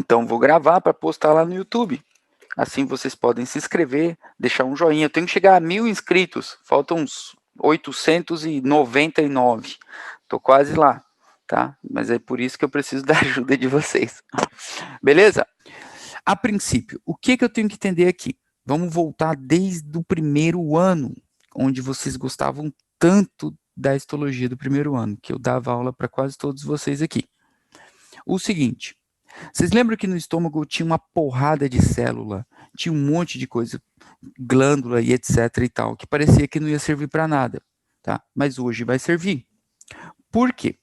Então, vou gravar para postar lá no YouTube. Assim vocês podem se inscrever, deixar um joinha. Eu tenho que chegar a 1.000 inscritos, faltam uns 899. Estou quase lá, tá? Mas é por isso que eu preciso da ajuda de vocês. Beleza? A princípio, o que eu tenho que entender aqui? Vamos voltar desde o primeiro ano, onde vocês gostavam tanto da histologia do primeiro ano, que eu dava aula para quase todos vocês aqui. O seguinte, vocês lembram que no estômago tinha uma porrada de célula, tinha um monte de coisa, glândula e etc e tal, que parecia que não ia servir para nada, tá? Mas hoje vai servir. Por quê?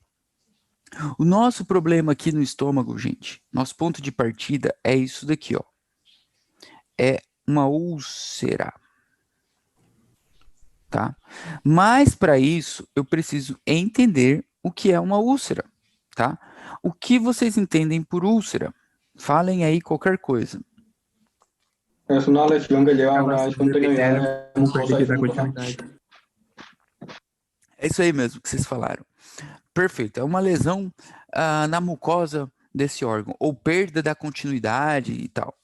O nosso problema aqui no estômago, gente, nosso ponto de partida é isso daqui, ó. É uma úlcera, tá? Mas para isso eu preciso entender o que é uma úlcera, tá? O que vocês entendem por úlcera? Falem aí qualquer coisa. Es una lesión que lleva a una discontinuidad de mucosa y fungos. É isso aí mesmo que vocês falaram. Perfeito. É uma lesão na mucosa desse órgão, ou perda da continuidade e tal.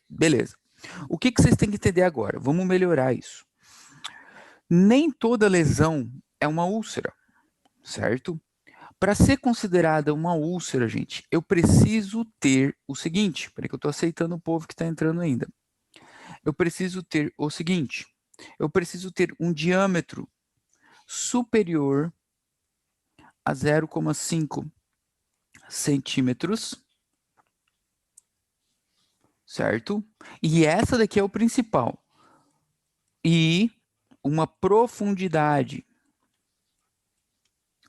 Beleza. O que vocês têm que entender agora? Vamos melhorar isso. Nem toda lesão é uma úlcera, certo? Para ser considerada uma úlcera, gente, eu preciso ter o seguinte. Peraí que eu estou aceitando o povo que está entrando ainda. Eu preciso ter o seguinte. Eu preciso ter um diâmetro superior a 0,5 centímetros, certo? E essa daqui é o principal. E uma profundidade,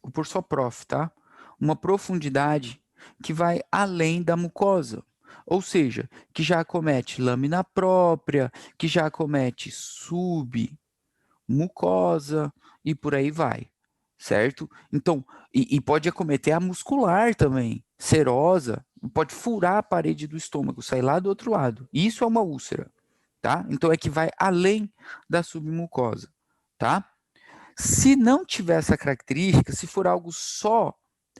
vou pôr só prof, tá? Uma profundidade que vai além da mucosa. Ou seja, que já acomete lâmina própria, que já acomete submucosa e por aí vai, certo? Então, e pode acometer a muscular também, serosa, pode furar a parede do estômago, sair lá do outro lado. Isso é uma úlcera, tá? Então é que vai além da submucosa, tá? Se não tiver essa característica, se for algo só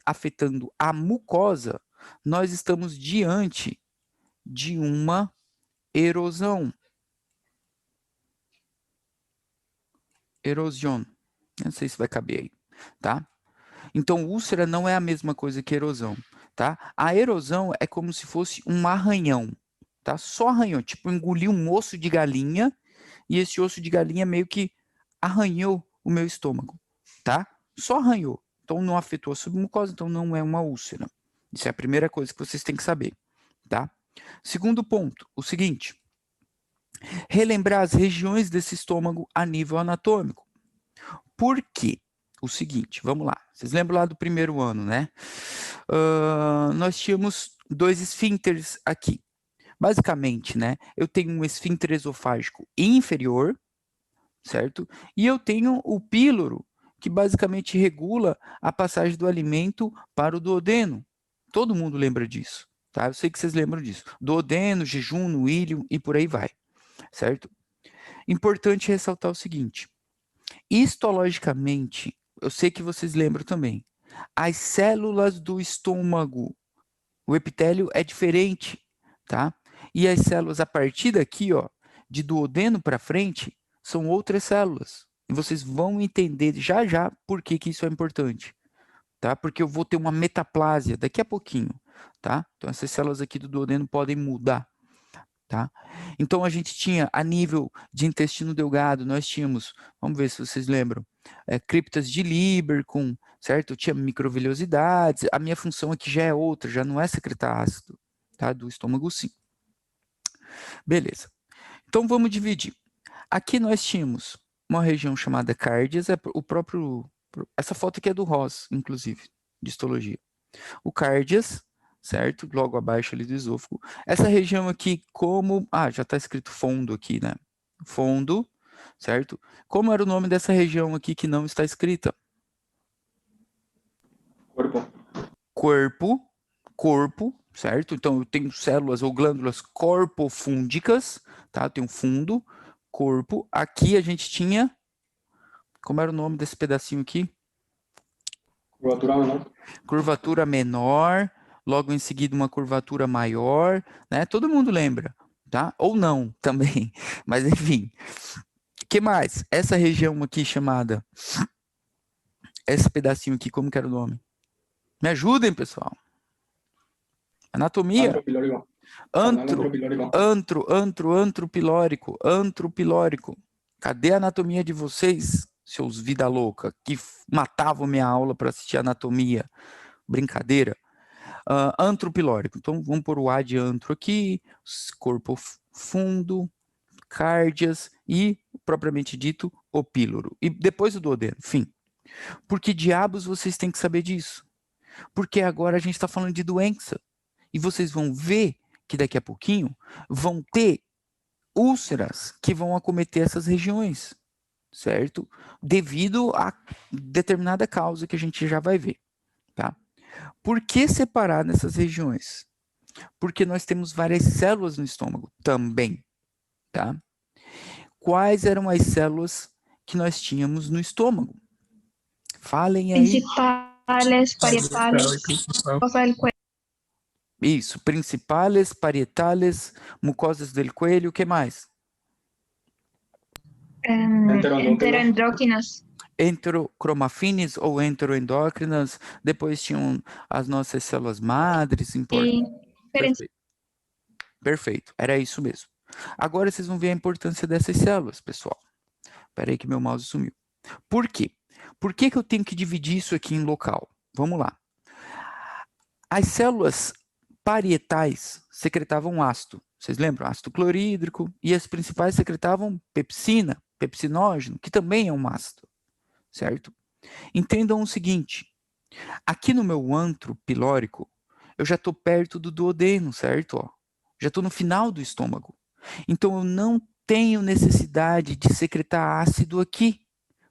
afetando a mucosa, nós estamos diante de uma erosão. Erosão. Não sei se vai caber aí, tá? Então, úlcera não é a mesma coisa que erosão, tá? A erosão é como se fosse um arranhão, tá? Só arranhão, tipo engolir um osso de galinha e esse osso de galinha meio que arranhou o meu estômago, tá? Só arranhou. Então, não afetou a submucosa, então não é uma úlcera. Isso é a primeira coisa que vocês têm que saber, tá? Segundo ponto, o seguinte. Relembrar as regiões desse estômago a nível anatômico. Por quê? O seguinte, vamos lá. Vocês lembram lá do primeiro ano, né? Nós tínhamos 2 esfíncteres aqui. Basicamente, né? Eu tenho um esfíncter esofágico inferior, certo? E eu tenho o píloro, que basicamente regula a passagem do alimento para o duodeno. Todo mundo lembra disso, tá? Eu sei que vocês lembram disso. Duodeno, jejum, íleo e por aí vai, certo? Importante ressaltar o seguinte. Histologicamente, eu sei que vocês lembram também, as células do estômago, o epitélio é diferente, tá? E as células a partir daqui, ó, de duodeno para frente, são outras células. E vocês vão entender já já por que isso é importante, tá? Porque eu vou ter uma metaplásia daqui a pouquinho, tá? Então essas células aqui do duodeno podem mudar. Tá? Então, a gente tinha, a nível de intestino delgado, nós tínhamos, vamos ver se vocês lembram, criptas de Lieber, certo? Tinha microvilhosidades, a minha função aqui já é outra, já não é secretar ácido, tá? Do estômago, sim. Beleza. Então, vamos dividir. Aqui nós tínhamos uma região chamada cárdias, essa foto aqui é do Ross, inclusive, de histologia. O cárdias, certo? Logo abaixo ali do esôfago. Essa região aqui, já está escrito fundo aqui, né? Fundo, certo? Como era o nome dessa região aqui que não está escrita? Corpo, certo? Então, eu tenho células ou glândulas corpofúndicas, tá? Eu tenho fundo, corpo. Aqui a gente tinha... Como era o nome desse pedacinho aqui? Curvatura menor. Curvatura menor, logo em seguida uma curvatura maior, né? Todo mundo lembra, tá? Ou não também, mas enfim. O que mais? Essa região aqui chamada, esse pedacinho aqui, como que era o nome? Me ajudem, pessoal. Anatomia. Antro pilórico. Antro pilórico. Cadê a anatomia de vocês, seus vida louca, que matavam minha aula para assistir anatomia? Brincadeira. Antro pilórico. Então, vamos pôr o A de antro aqui, corpo fundo, cárdias e, propriamente dito, o píloro. E depois o duodeno, fim. Por que diabos vocês têm que saber disso? Porque agora a gente está falando de doença. E vocês vão ver que daqui a pouquinho vão ter úlceras que vão acometer essas regiões, certo? Devido a determinada causa que a gente já vai ver, tá? Por que separar nessas regiões? Porque nós temos várias células no estômago também, tá? Quais eram as células que nós tínhamos no estômago? Falem aí. Principales, parietales, mucosa del cuello. Isso, principales, parietales, mucosas del cuello, o que mais? Enteroendócrinas. Enterocromafines ou enteroendócrinas, depois tinham as nossas células madres, Perfeito. Perfeito, era isso mesmo. Agora vocês vão ver a importância dessas células, pessoal. Espera aí que meu mouse sumiu. Por quê? Por que eu tenho que dividir isso aqui em local? Vamos lá. As células parietais secretavam ácido. Vocês lembram? Ácido clorídrico. E as principais secretavam pepsina, pepsinógeno, que também é um ácido. Certo? Entendam o seguinte. Aqui no meu antro pilórico, eu já estou perto do duodeno, certo? Ó, já estou no final do estômago. Então, eu não tenho necessidade de secretar ácido aqui,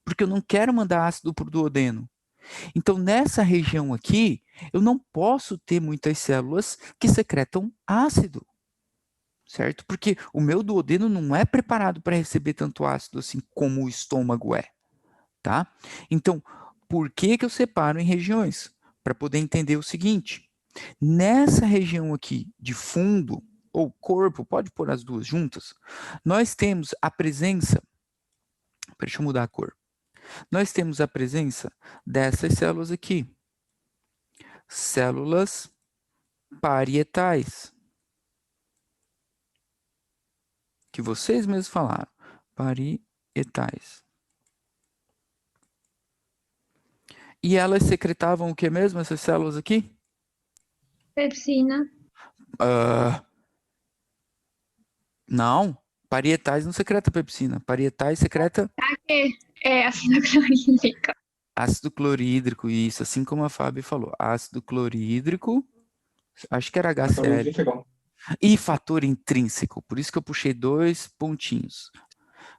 porque eu não quero mandar ácido para o duodeno. Então, nessa região aqui, eu não posso ter muitas células que secretam ácido, certo? Porque o meu duodeno não é preparado para receber tanto ácido assim como o estômago é, tá? Então, por que eu separo em regiões? Para poder entender o seguinte, nessa região aqui de fundo, ou corpo, pode pôr as duas juntas, nós temos a presença, deixa eu mudar a cor, nós temos a presença dessas células aqui, células parietais, que vocês mesmos falaram, parietais. E elas secretavam o que mesmo, essas células aqui? Pepsina. Não, parietais não secreta pepsina, parietais secreta... É ácido clorídrico. Ácido clorídrico, isso, assim como a Fábio falou. Ácido clorídrico, acho que era HCl. E fator intrínseco, por isso que eu puxei 2 pontinhos.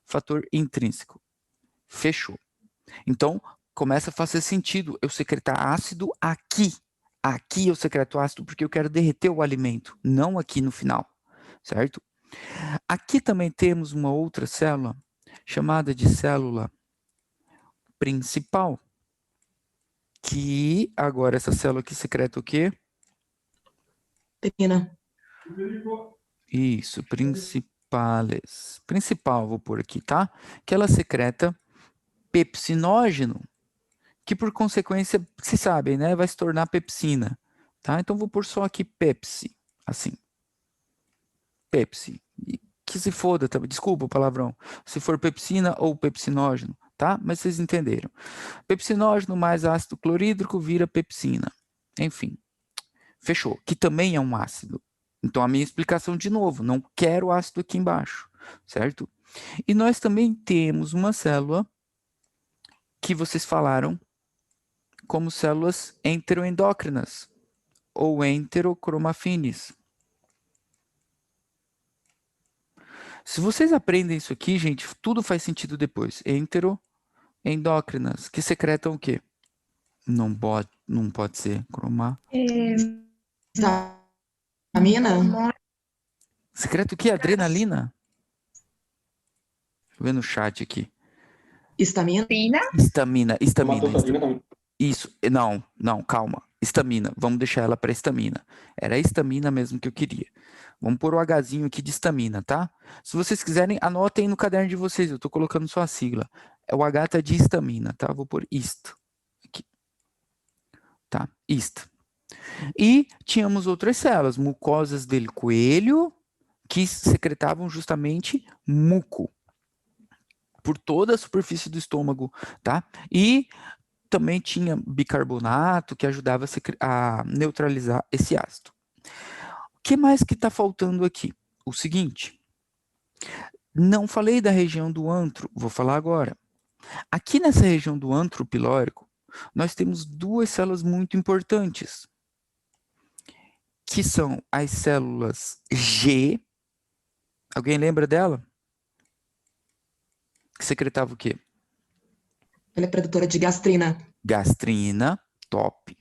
Fator intrínseco. Fechou. Então, começa a fazer sentido eu secretar ácido aqui. Aqui eu secreto ácido porque eu quero derreter o alimento, não aqui no final, certo? Aqui também temos uma outra célula, chamada de célula principal, que agora essa célula aqui secreta o quê? Pepsina. Isso, principales. Principal, vou pôr aqui, tá? Que ela secreta pepsinógeno, que por consequência, se sabem, né? Vai se tornar pepsina, tá? Então vou pôr só aqui Pepsi, assim. Pepsi. E que se foda, tá? Desculpa o palavrão. Se for pepsina ou pepsinógeno, tá? Mas vocês entenderam. Pepsinógeno mais ácido clorídrico vira pepsina. Enfim, fechou. Que também é um ácido. Então, a minha explicação de novo, não quero ácido aqui embaixo, certo? E nós também temos uma célula que vocês falaram como células enteroendócrinas ou enterocromafines. Se vocês aprendem isso aqui, gente, tudo faz sentido depois. Enteroendócrinas, que secretam o quê? Não pode ser Vitamina? Secreta o quê? Adrenalina? Deixa eu ver no chat aqui. Estamina? Estamina. Isso, não, calma. Estamina. Vamos deixar ela para estamina. Era a estamina mesmo que eu queria. Vamos pôr o Hzinho aqui de estamina, tá? Se vocês quiserem, anotem no caderno de vocês. Eu estou colocando só a sigla. O H tá de estamina, tá? Vou pôr ist. Aqui. Tá? Ist. E tínhamos outras células, mucosas del coelho, que secretavam justamente muco por toda a superfície do estômago, tá? E também tinha bicarbonato que ajudava a neutralizar esse ácido. O que mais que está faltando aqui? O seguinte, não falei da região do antro, vou falar agora. Aqui nessa região do antro pilórico, nós temos duas células muito importantes, que são as células G. Alguém lembra dela? Que secretava o quê? Ela é produtora de gastrina. Gastrina, top.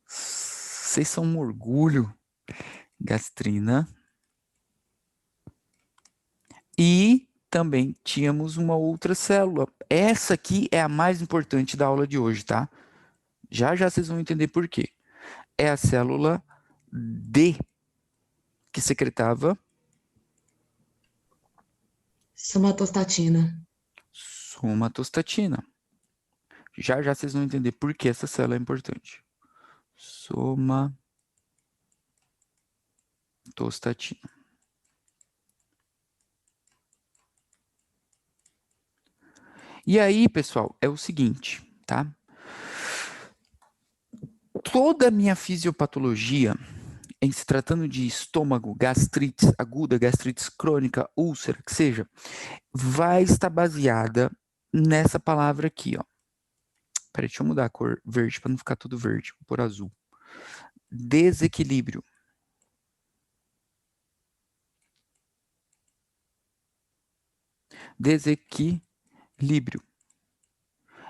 Vocês são um orgulho. Gastrina. E também tínhamos uma outra célula. Essa aqui é a mais importante da aula de hoje, tá? Já já vocês vão entender por quê. É a célula D, que secretava Somatostatina. somatostatina. Já já vocês vão entender por que essa célula é importante. Somatostatina. E aí, pessoal, é o seguinte, tá? Toda a minha fisiopatologia, em se tratando de estômago, gastrite aguda, gastrite crônica, úlcera, que seja, vai estar baseada nessa palavra aqui, ó. Peraí, deixa eu mudar a cor verde para não ficar tudo verde, vou pôr azul. Desequilíbrio. Desequilíbrio.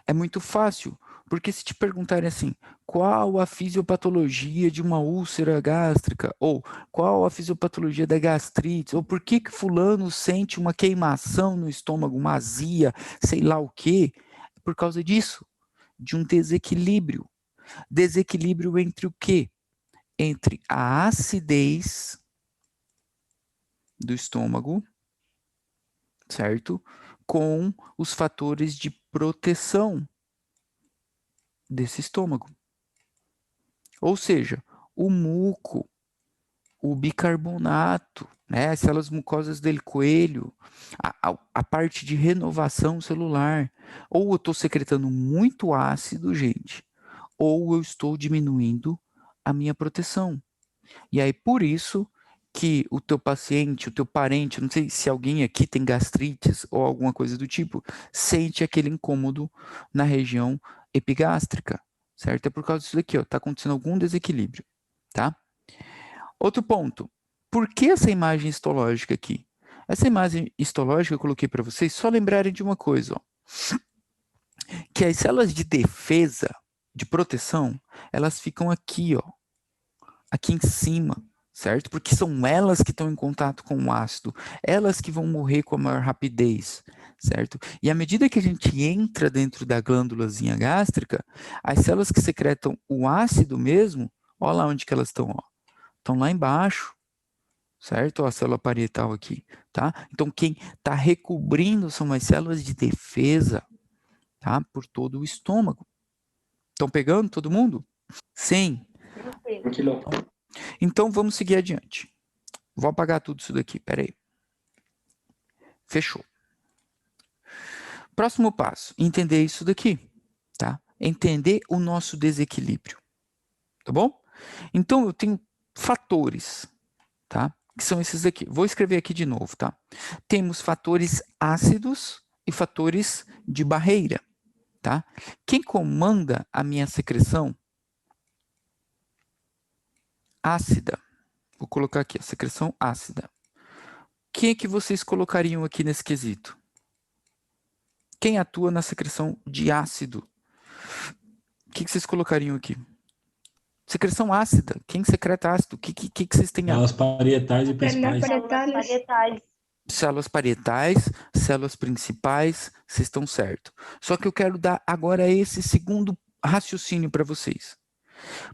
É muito fácil, porque se te perguntarem assim, qual a fisiopatologia de uma úlcera gástrica? Ou qual a fisiopatologia da gastrite? Ou por que fulano sente uma queimação no estômago, uma azia, sei lá o quê? É por causa disso, de um desequilíbrio. Desequilíbrio entre o quê? Entre a acidez do estômago, certo? Com os fatores de proteção desse estômago. Ou seja, o muco, o bicarbonato, né, as células mucosas del coelho, a parte de renovação celular. Ou eu estou secretando muito ácido, gente, ou eu estou diminuindo a minha proteção. E aí, por isso que o teu paciente, o teu parente, não sei se alguém aqui tem gastrites ou alguma coisa do tipo, sente aquele incômodo na região epigástrica, certo? É por causa disso daqui, ó, tá acontecendo algum desequilíbrio, tá? Outro ponto, por que essa imagem histológica aqui? Essa imagem histológica eu coloquei para vocês só lembrarem de uma coisa, ó, que as células de defesa, de proteção, elas ficam aqui, ó, aqui em cima, certo? Porque são elas que estão em contato com o ácido, elas que vão morrer com a maior rapidez, certo? E à medida que a gente entra dentro da glândulazinha gástrica, as células que secretam o ácido mesmo, olha lá onde que elas estão, ó. Estão lá embaixo, certo? Ó, a célula parietal aqui, tá? Então, quem está recobrindo são as células de defesa, tá? Por todo o estômago. Estão pegando todo mundo? Sim. Tranquilo. Então, vamos seguir adiante. Vou apagar tudo isso daqui, peraí. Fechou. Próximo passo, entender isso daqui, tá? Entender o nosso desequilíbrio, tá bom? Então, eu tenho fatores, tá? Que são esses aqui. Vou escrever aqui de novo, tá? Temos fatores ácidos e fatores de barreira, tá? Quem comanda a minha secreção ácida? Vou colocar aqui, a secreção ácida. Quem é que vocês colocariam aqui nesse quesito? Quem atua na secreção de ácido? O que vocês colocariam aqui? Secreção ácida. Quem secreta ácido? O que vocês têm? Células parietais e principais. Células parietais, células principais, vocês estão certo. Só que eu quero dar agora esse segundo raciocínio para vocês.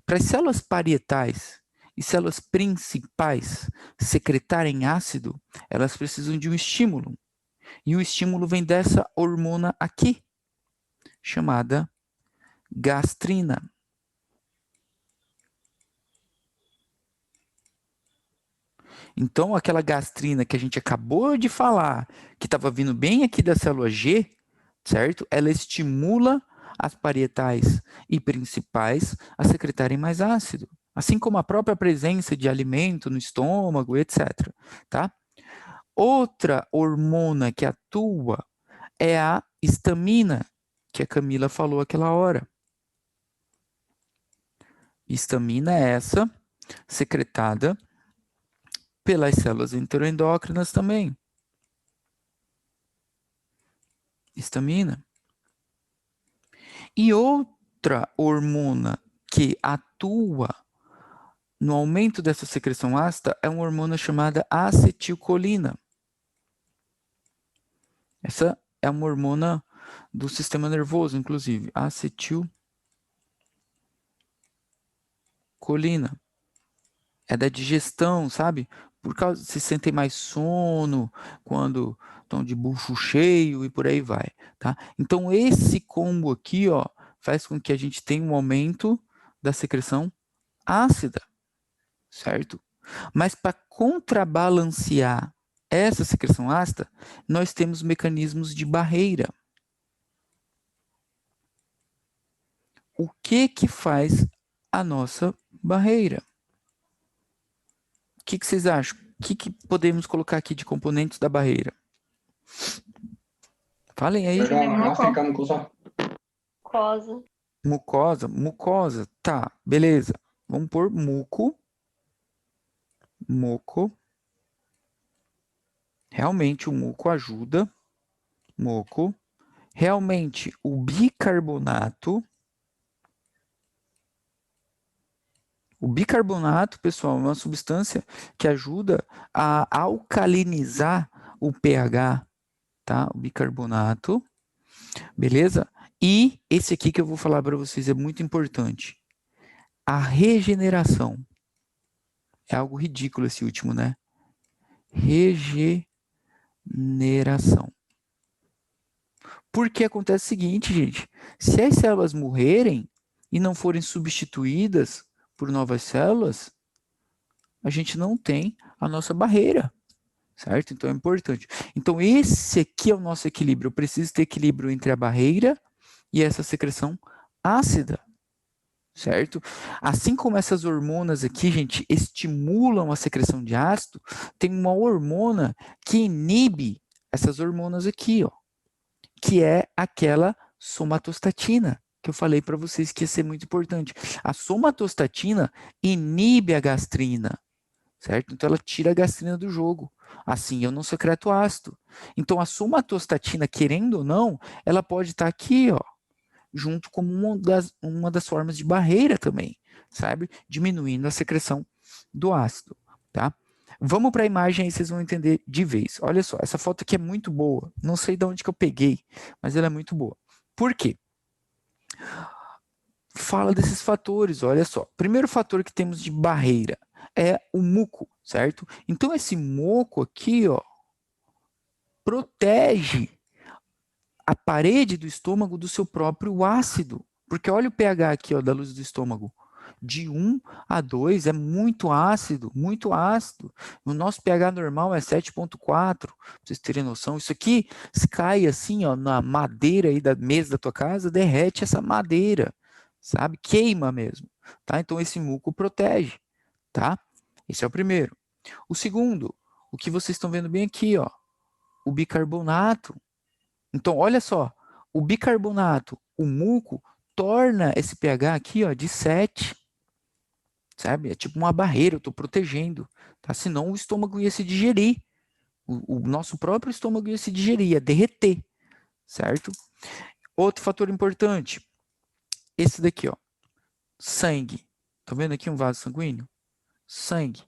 Para as células parietais e células principais secretarem ácido, elas precisam de um estímulo. E o estímulo vem dessa hormona aqui, chamada gastrina. Então, aquela gastrina que a gente acabou de falar, que estava vindo bem aqui da célula G, certo? Ela estimula as parietais e principais a secretarem mais ácido, assim como a própria presença de alimento no estômago, etc. Tá? Outra hormona que atua é a histamina, que a Camila falou aquela hora. Histamina é essa secretada pelas células enteroendócrinas também. Histamina. E outra hormona que atua no aumento dessa secreção ácida é uma hormona chamada acetilcolina. Essa é uma hormona do sistema nervoso, inclusive. Acetilcolina. É da digestão, sabe? Por causa se sentem mais sono quando estão de bucho cheio e por aí vai, tá? Então esse combo aqui, ó, faz com que a gente tenha um aumento da secreção ácida, certo? Mas para contrabalancear essa secreção ácida, nós temos mecanismos de barreira. O que que faz a nossa barreira? O que que vocês acham? O que que podemos colocar aqui de componentes da barreira? Falem aí. Gástrica, mucosa. Mucosa. Tá, beleza. Vamos pôr muco. Realmente o muco ajuda. Realmente o bicarbonato. O bicarbonato, pessoal, é uma substância que ajuda a alcalinizar o pH, tá? O bicarbonato, beleza? E esse aqui que eu vou falar para vocês é muito importante. A regeneração. É algo ridículo esse último, né? Regeneração. Porque acontece o seguinte, gente. Se as células morrerem e não forem substituídas por novas células, a gente não tem a nossa barreira, certo? Então é importante. Então esse aqui é o nosso equilíbrio. Eu preciso ter equilíbrio entre a barreira e essa secreção ácida, certo? Assim como essas hormonas aqui, gente, estimulam a secreção de ácido, tem uma hormona que inibe essas hormonas aqui, ó, que é aquela somatostatina, que eu falei para vocês que ia ser muito importante. A somatostatina inibe a gastrina, certo? Então ela tira a gastrina do jogo. Assim eu não secreto ácido. Então a somatostatina, querendo ou não, ela pode estar aqui, ó, junto como uma das formas de barreira também, sabe? Diminuindo a secreção do ácido, tá? Vamos para a imagem aí, vocês vão entender de vez. Olha só, essa foto aqui é muito boa. Não sei de onde que eu peguei, mas ela é muito boa. Por quê? Fala desses fatores, olha só. Primeiro fator que temos de barreira é o muco, certo? Então esse muco aqui, ó, protege a parede do estômago do seu próprio ácido. Porque olha o pH aqui, ó, da luz do estômago. De 1 a 2 é muito ácido, muito ácido. O nosso pH normal é 7,4, para vocês terem noção. Isso aqui, se cai assim, ó, na madeira aí da mesa da tua casa, derrete essa madeira, sabe? Queima mesmo, tá? Então esse muco protege, tá? Esse é o primeiro. O segundo, o que vocês estão vendo bem aqui, ó, o bicarbonato. Então, olha só, o bicarbonato, o muco, torna esse pH aqui, ó, de 7, sabe? É tipo uma barreira, eu estou protegendo, tá? Senão o estômago ia se digerir, o nosso próprio estômago ia se digerir, ia derreter, certo? Outro fator importante, esse daqui, ó, sangue. Tá vendo aqui um vaso sanguíneo? Sangue.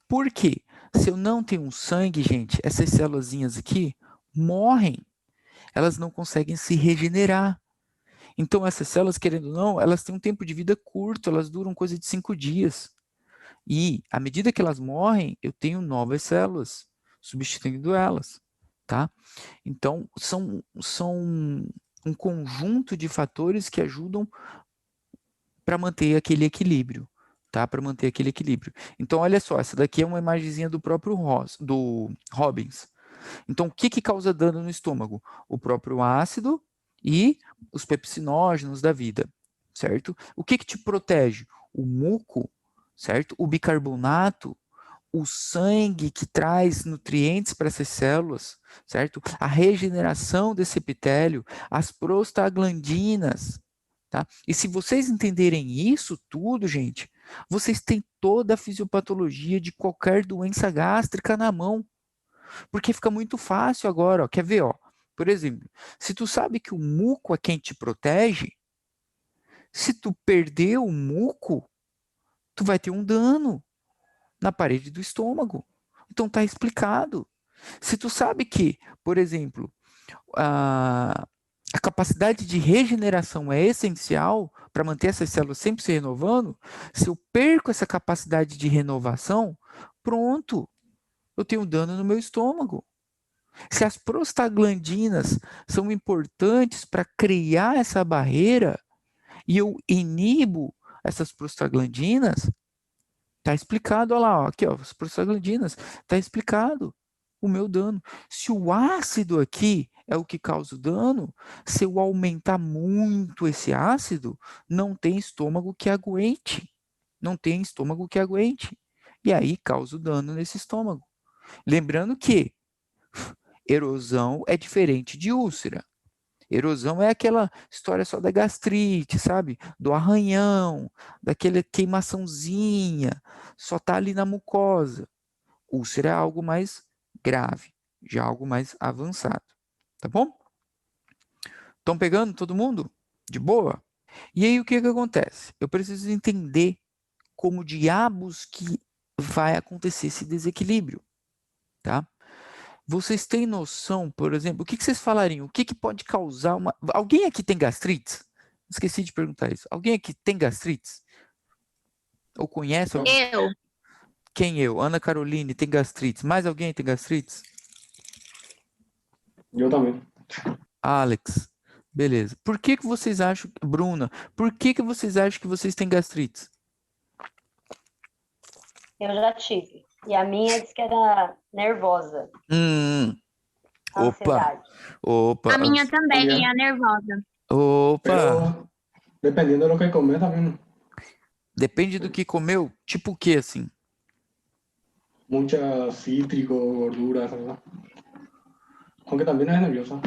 Por quê? Se eu não tenho um sangue, gente, essas células aqui morrem. Elas não conseguem se regenerar. Então, essas células, querendo ou não, elas têm um tempo de vida curto, elas duram coisa de 5 dias. E, à medida que elas morrem, eu tenho novas células, substituindo elas, tá? Então, são um conjunto de fatores que ajudam para manter aquele equilíbrio, tá? Para manter aquele equilíbrio. Então, olha só, essa daqui é uma imagenzinha do próprio do Robbins. Então, o que causa dano no estômago? O próprio ácido e os pepsinógenos da vida, certo? O que te protege? O muco, certo? O bicarbonato, o sangue que traz nutrientes para essas células, certo? A regeneração desse epitélio, as prostaglandinas, tá? E se vocês entenderem isso tudo, gente, vocês têm toda a fisiopatologia de qualquer doença gástrica na mão. Porque fica muito fácil agora, ó. Quer ver, ó? Por exemplo, se tu sabe que o muco é quem te protege, se tu perder o muco, tu vai ter um dano na parede do estômago. Então tá explicado. Se tu sabe que, por exemplo, a capacidade de regeneração é essencial para manter essas células sempre se renovando, se eu perco essa capacidade de renovação, pronto, eu tenho dano no meu estômago. Se as prostaglandinas são importantes para criar essa barreira e eu inibo essas prostaglandinas, está explicado, olha lá, ó, aqui, ó, as prostaglandinas, está explicado o meu dano. Se o ácido aqui é o que causa o dano, se eu aumentar muito esse ácido, não tem estômago que aguente. Não tem estômago que aguente. E aí causa o dano nesse estômago. Lembrando que erosão é diferente de úlcera. Erosão é aquela história só da gastrite, sabe? Do arranhão, daquela queimaçãozinha, só tá ali na mucosa. Úlcera é algo mais grave, já algo mais avançado. Tá bom? Estão pegando todo mundo? De boa? E aí o que acontece? Eu preciso entender como diabos que vai acontecer esse desequilíbrio, tá? Vocês têm noção, por exemplo, o que vocês falariam? O que pode causar uma... Alguém aqui tem gastrite? Esqueci de perguntar isso. Alguém aqui tem gastrite? Ou conhece alguém? Eu. Quem eu? Ana Caroline tem gastrite. Mais alguém tem gastrite? Eu também. Alex. Beleza. Por que vocês acham... Bruna, por que vocês acham que vocês têm gastrite? Eu já tive. E a minha disse que era nervosa. Opa. Ansiedade. Opa. A minha também Olha. é nervosa. Opa. Pero dependiendo de lo que comer también, ¿no? Depende do que comeu? Tipo o que, assim? Mucha cítrico, verduras, ¿verdad? Aunque también es nerviosa.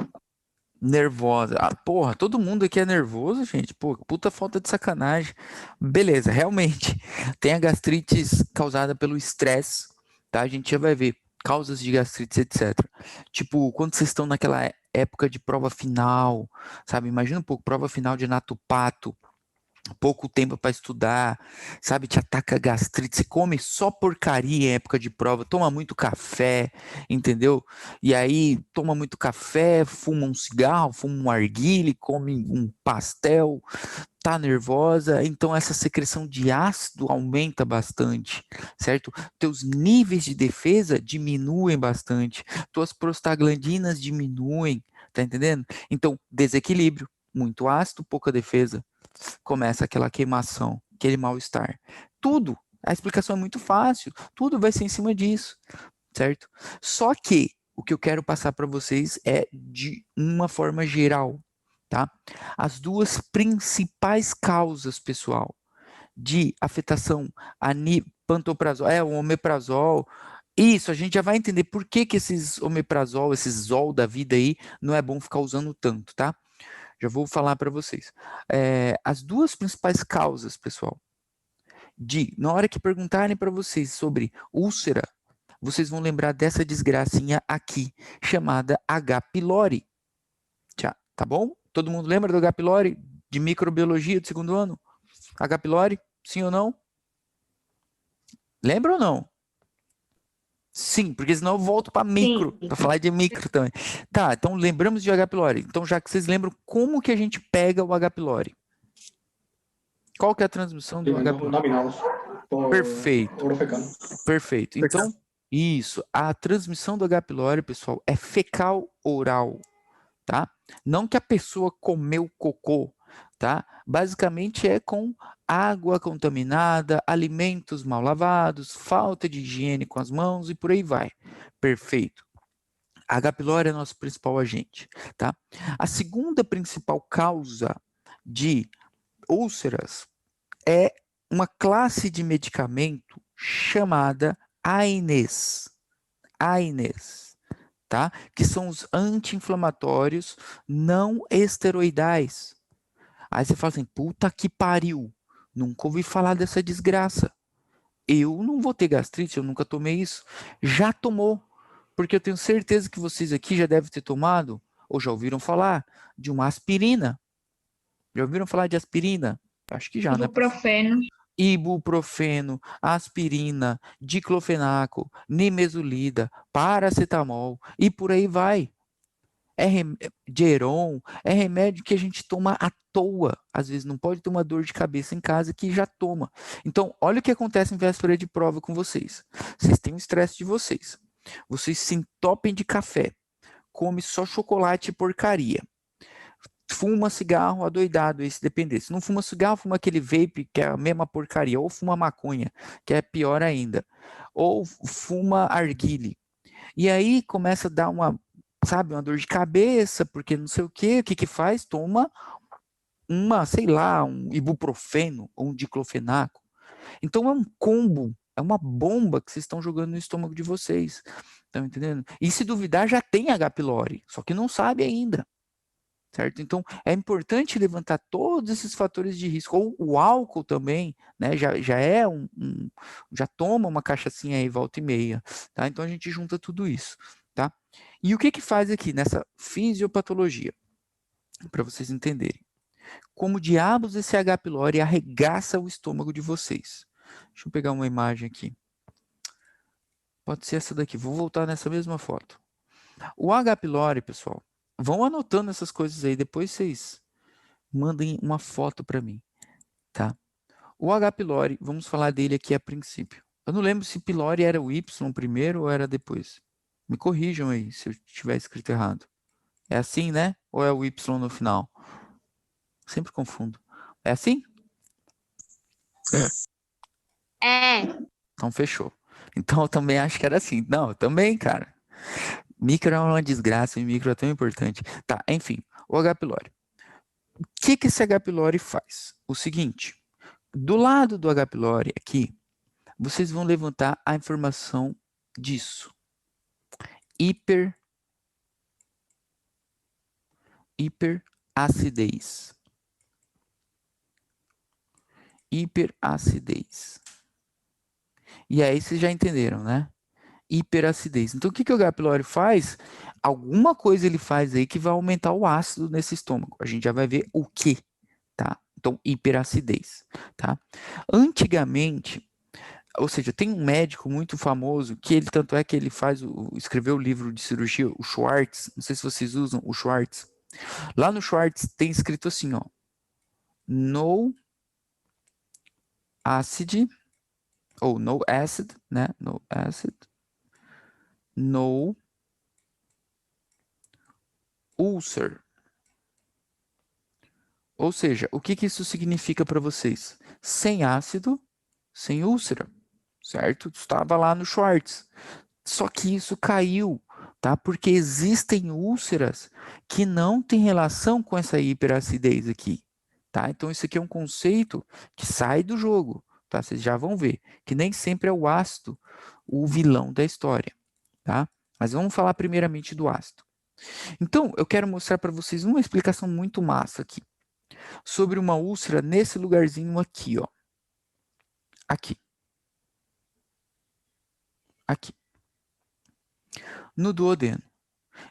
Nervosa. Ah, porra, todo mundo aqui é nervoso, gente. Pô, puta falta de sacanagem. Beleza, realmente. Tem a gastrite causada pelo estresse, tá? A gente já vai ver causas de gastrite, etc. Tipo, quando vocês estão naquela época de prova final, sabe? Imagina um pouco, prova final de Natopato, pouco tempo para estudar, sabe? Te ataca gastrite, você come só porcaria em época de prova, toma muito café, entendeu? E aí toma muito café, fuma um cigarro, fuma um arguile, come um pastel, tá nervosa, então essa secreção de ácido aumenta bastante, certo? Teus níveis de defesa diminuem bastante, tuas prostaglandinas diminuem, tá entendendo? Então, desequilíbrio, muito ácido, pouca defesa. Começa aquela queimação, aquele mal-estar. Tudo, a explicação é muito fácil, tudo vai ser em cima disso, certo? Só que o que eu quero passar para vocês é de uma forma geral, tá? As duas principais causas, pessoal, de afetação pantoprazol, o omeprazol, isso, a gente já vai entender por que esses omeprazol, esses Zol da vida aí, não é bom ficar usando tanto, tá? Já vou falar para vocês. As duas principais causas, pessoal, na hora que perguntarem para vocês sobre úlcera, vocês vão lembrar dessa desgracinha aqui, chamada H. pylori. Tá bom? Todo mundo lembra do H. pylori? De microbiologia do segundo ano? H. pylori? Sim ou não? Lembra ou não? Sim, porque senão eu volto para micro, Sim. para falar de micro também. Tá, então lembramos de H. pylori. Então, já que vocês lembram, como que a gente pega o H. pylori? Qual que é a transmissão do H. pylori? Nominal. Perfeito. Oro fecano. Perfeito. Então, isso, a transmissão do H. pylori, pessoal, é fecal oral, tá? Não que a pessoa comeu cocô, tá? Basicamente é com água contaminada, alimentos mal lavados, falta de higiene com as mãos e por aí vai. Perfeito. H. pylori é nosso principal agente, tá? A segunda principal causa de úlceras é uma classe de medicamento chamada ANES. ANES, tá? Que são os anti-inflamatórios não esteroidais. Aí você fala assim, puta que pariu, nunca ouvi falar dessa desgraça. Eu não vou ter gastrite, eu nunca tomei isso. Já tomou, porque eu tenho certeza que vocês aqui já devem ter tomado, ou já ouviram falar, de uma aspirina. Já ouviram falar de aspirina? Acho que já, né? Ibuprofeno. Ibuprofeno, aspirina, diclofenaco, nimesulida, paracetamol e por aí vai. Geron, é remédio que a gente toma à toa. Às vezes não pode ter uma dor de cabeça em casa que já toma. Então, olha o que acontece em véspera de prova com vocês. Vocês têm o estresse de vocês. Vocês se entopem de café. Come só chocolate e porcaria. Fuma cigarro adoidado, esse depender. Se não fuma cigarro, fuma aquele vape, que é a mesma porcaria. Ou fuma maconha, que é pior ainda. Ou fuma arguile. E aí começa a dar uma dor de cabeça, porque não sei o que que faz? Toma sei lá, um ibuprofeno ou um diclofenaco. Então é um combo, é uma bomba que vocês estão jogando no estômago de vocês. Estão entendendo? E se duvidar, já tem H. pylori, só que não sabe ainda. Certo? Então, é importante levantar todos esses fatores de risco. Ou o álcool também, né? Já toma uma cachaçinha aí, volta e meia. Tá? Então, a gente junta tudo isso. Tá? E o que faz aqui nessa fisiopatologia? Para vocês entenderem. Como diabos esse H. pylori arregaça o estômago de vocês? Deixa eu pegar uma imagem aqui. Pode ser essa daqui. Vou voltar nessa mesma foto. O H. pylori, pessoal, vão anotando essas coisas aí, depois vocês mandem uma foto para mim, tá? O H. pylori, vamos falar dele aqui a princípio. Eu não lembro se pylori era o Y primeiro ou era depois. Me corrijam aí se eu tiver escrito errado. É assim, né? Ou é o Y no final? Sempre confundo. É assim? É. Então fechou. Então eu também acho que era assim. Não, eu também, cara. Micro é uma desgraça e micro é tão importante. Tá, enfim, o H. pylori. O que esse H. pylori faz? O seguinte, do lado do H. pylori aqui, vocês vão levantar a informação disso. Hiperacidez. Hiperacidez. E aí vocês já entenderam, né? Hiperacidez. Então, o que o H. pylori faz? Alguma coisa ele faz aí que vai aumentar o ácido nesse estômago. A gente já vai ver o que, tá? Então, hiperacidez, tá? Antigamente, ou seja, tem um médico muito famoso que ele, tanto é que ele escreveu o livro de cirurgia, o Schwartz. Não sei se vocês usam o Schwartz. Lá no Schwartz tem escrito assim, ó. No acid, ou no acid, né? No acid. No ulcer. Ou seja, o que isso significa para vocês? Sem ácido, sem úlcera, certo? Estava lá no Schwartz. Só que isso caiu, tá? Porque existem úlceras que não têm relação com essa hiperacidez aqui, tá? Então isso aqui é um conceito que sai do jogo, tá? Vocês já vão ver que nem sempre é o ácido o vilão da história, tá? Mas vamos falar primeiramente do ácido. Então, eu quero mostrar para vocês uma explicação muito massa aqui sobre uma úlcera nesse lugarzinho aqui, ó. Aqui. Aqui. No duodeno.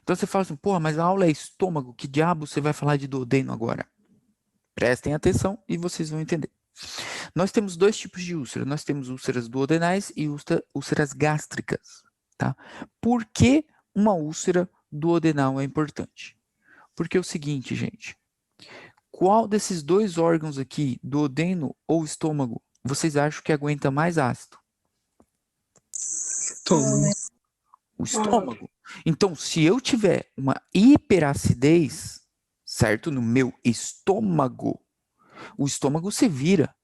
Então você fala assim, pô, mas a aula é estômago, que diabo você vai falar de duodeno agora? Prestem atenção e vocês vão entender. Nós temos dois tipos de úlcera. Nós temos úlceras duodenais e úlceras gástricas, tá? Por que uma úlcera duodenal é importante? Porque é o seguinte, gente. Qual desses dois órgãos aqui, duodeno ou estômago, vocês acham que aguenta mais ácido? O estômago. Então, se eu tiver uma hiperacidez, certo? No meu estômago, o estômago se vira.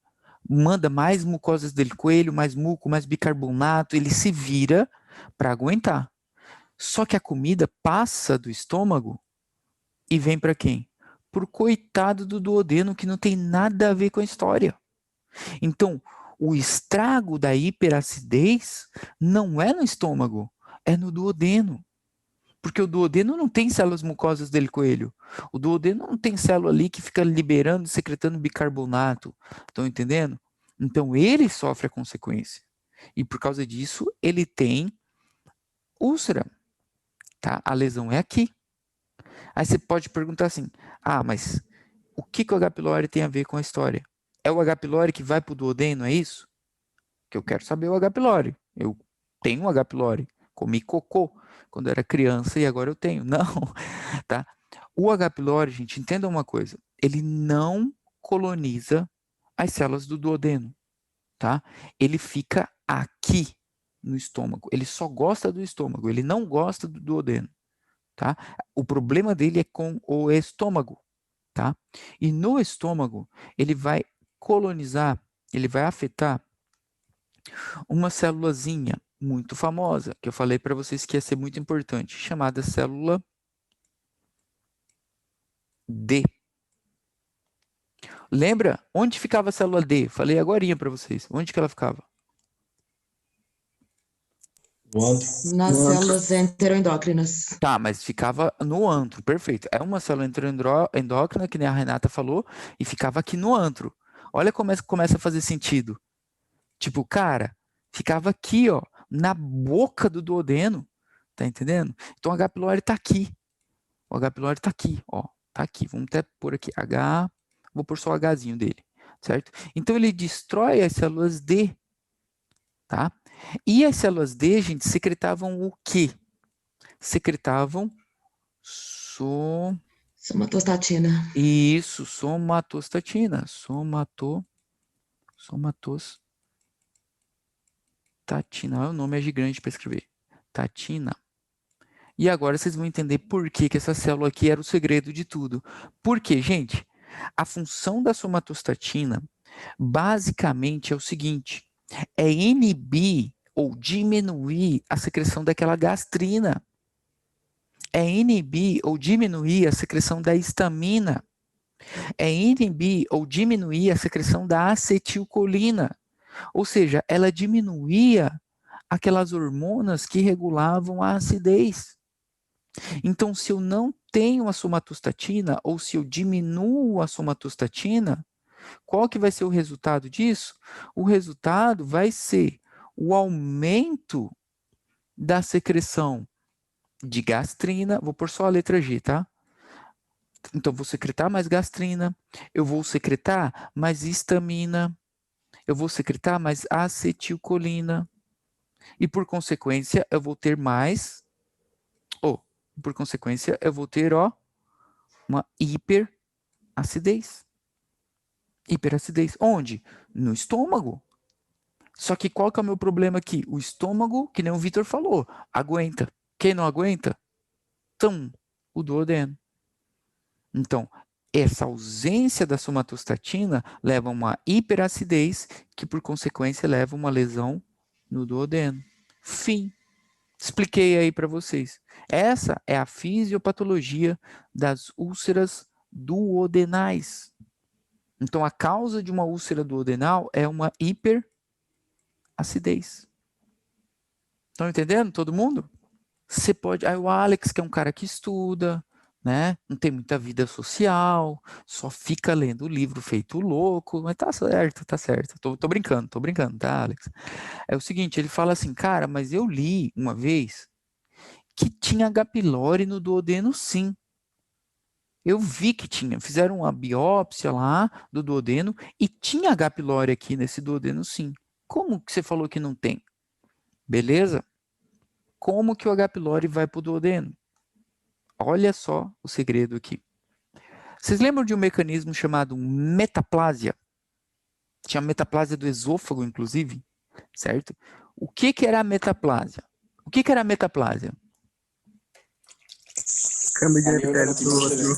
Manda mais mucosas dele coelho, mais muco, mais bicarbonato, ele se vira para aguentar. Só que a comida passa do estômago e vem para quem? Pro coitado do duodeno, que não tem nada a ver com a história. Então, o estrago da hiperacidez não é no estômago, é no duodeno. Porque o duodeno não tem células mucosas dele coelho. O duodeno não tem célula ali que fica liberando e secretando bicarbonato. Estão entendendo? Então, ele sofre a consequência. E por causa disso, ele tem úlcera. Tá? A lesão é aqui. Aí você pode perguntar assim, mas o que o H. pylori tem a ver com a história? É o H. pylori que vai para o duodeno, é isso? Que eu quero saber o H. pylori. Eu tenho o H. pylori. Comi cocô quando era criança e agora eu tenho. Não, tá? O H. pylori, gente, entenda uma coisa. Ele não coloniza as células do duodeno, tá? Ele fica aqui no estômago. Ele só gosta do estômago. Ele não gosta do duodeno. Tá? O problema dele é com o estômago, tá? E no estômago, ele vai colonizar, ele vai afetar uma célulazinha muito famosa, que eu falei para vocês que ia ser muito importante, chamada célula D. Lembra onde ficava a célula D? Falei agorinha para vocês. Onde que ela ficava? Nas células enteroendócrinas. Tá, mas ficava no antro, perfeito. É uma célula enteroendócrina, que nem a Renata falou, e ficava aqui no antro. Olha como começa a fazer sentido. Tipo, cara, ficava aqui, ó, na boca do duodeno, tá entendendo? Então o H. pylori tá aqui. O H. pylori tá aqui, ó, tá aqui. Vamos até pôr aqui H, vou pôr só o Hzinho dele, certo? Então ele destrói as células D, tá? E as células D, gente, secretavam o quê? Secretavam Somatostatina. Isso, somatostatina. Somatostatina. O nome é gigante para escrever. Tatina. E agora vocês vão entender por que essa célula aqui era o segredo de tudo. Por quê, gente? A função da somatostatina basicamente é o seguinte: é inibir ou diminuir a secreção daquela gastrina. É inibir ou diminuir a secreção da histamina. É inibir ou diminuir a secreção da acetilcolina. Ou seja, ela diminuía aquelas hormonas que regulavam a acidez. Então, se eu não tenho a somatostatina, ou se eu diminuo a somatostatina, qual que vai ser o resultado disso? O resultado vai ser o aumento da secreção de gastrina, vou pôr só a letra G, tá? Então, vou secretar mais gastrina, eu vou secretar mais histamina, eu vou secretar mais acetilcolina, e por consequência, eu vou ter mais, uma hiperacidez. Hiperacidez. Onde? No estômago. Só que qual que é o meu problema aqui? O estômago, que nem o Vitor falou, aguenta. Quem não aguenta? O duodeno. Então, essa ausência da somatostatina leva a uma hiperacidez, que por consequência leva a uma lesão no duodeno. Fim. Expliquei aí para vocês. Essa é a fisiopatologia das úlceras duodenais. Então, a causa de uma úlcera duodenal é uma hiperacidez. Estão entendendo, todo mundo? Você pode... Aí o Alex, que é um cara que estuda, né? Não tem muita vida social, só fica lendo livro feito louco, mas tá certo, tá certo. Tô brincando, tá, Alex? É o seguinte, ele fala assim, cara, mas eu li uma vez que tinha H. pylori no duodeno, sim. Eu vi que tinha, fizeram uma biópsia lá do duodeno e tinha H. pylori aqui nesse duodeno, sim. Como que você falou que não tem? Beleza? como que o H. pylori vai para o duodeno? Olha só o segredo aqui. Vocês lembram de um mecanismo chamado metaplásia? Tinha metaplásia do esôfago, inclusive, certo? O que era a metaplásia? O que era a metaplásia? Câmbio de epitélio pro outro.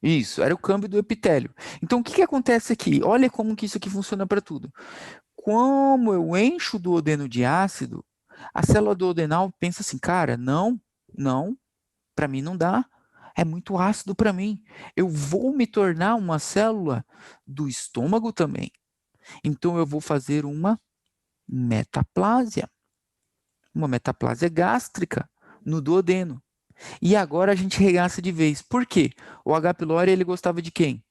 Isso, era o câmbio do epitélio. Então, o que acontece aqui? Olha como que isso aqui funciona para tudo. Como eu encho o duodeno de ácido, a célula duodenal pensa assim, cara, não, para mim não dá. É muito ácido para mim. Eu vou me tornar uma célula do estômago também. Então, eu vou fazer uma metaplásia. Uma metaplásia gástrica no duodeno. E agora a gente regaça de vez. Por quê? O H. pylori, ele gostava de quem?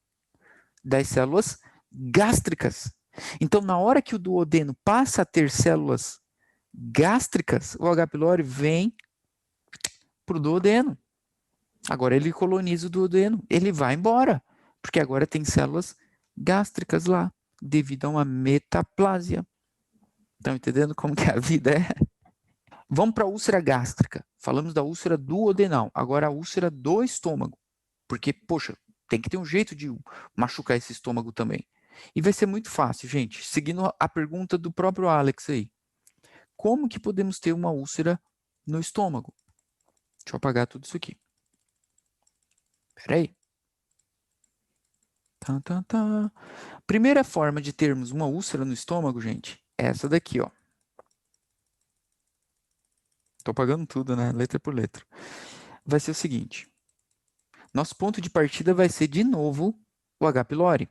Das células gástricas. Então, na hora que o duodeno passa a ter células gástricas, o H. pylori vem para o duodeno. Agora ele coloniza o duodeno. Ele vai embora, porque agora tem células gástricas lá, devido a uma metaplásia. Estão entendendo como que a vida é? Vamos para a úlcera gástrica. Falamos da úlcera duodenal. Agora a úlcera do estômago. Porque, poxa, tem que ter um jeito de machucar esse estômago também. E vai ser muito fácil, gente. Seguindo a pergunta do próprio Alex aí. Como que podemos ter uma úlcera no estômago? Deixa eu apagar tudo isso aqui. Espera aí. Primeira forma de termos uma úlcera no estômago, gente, é essa daqui, ó. Estou apagando tudo, né? Letra por letra. Vai ser o seguinte. Nosso ponto de partida vai ser, de novo, o H. pylori.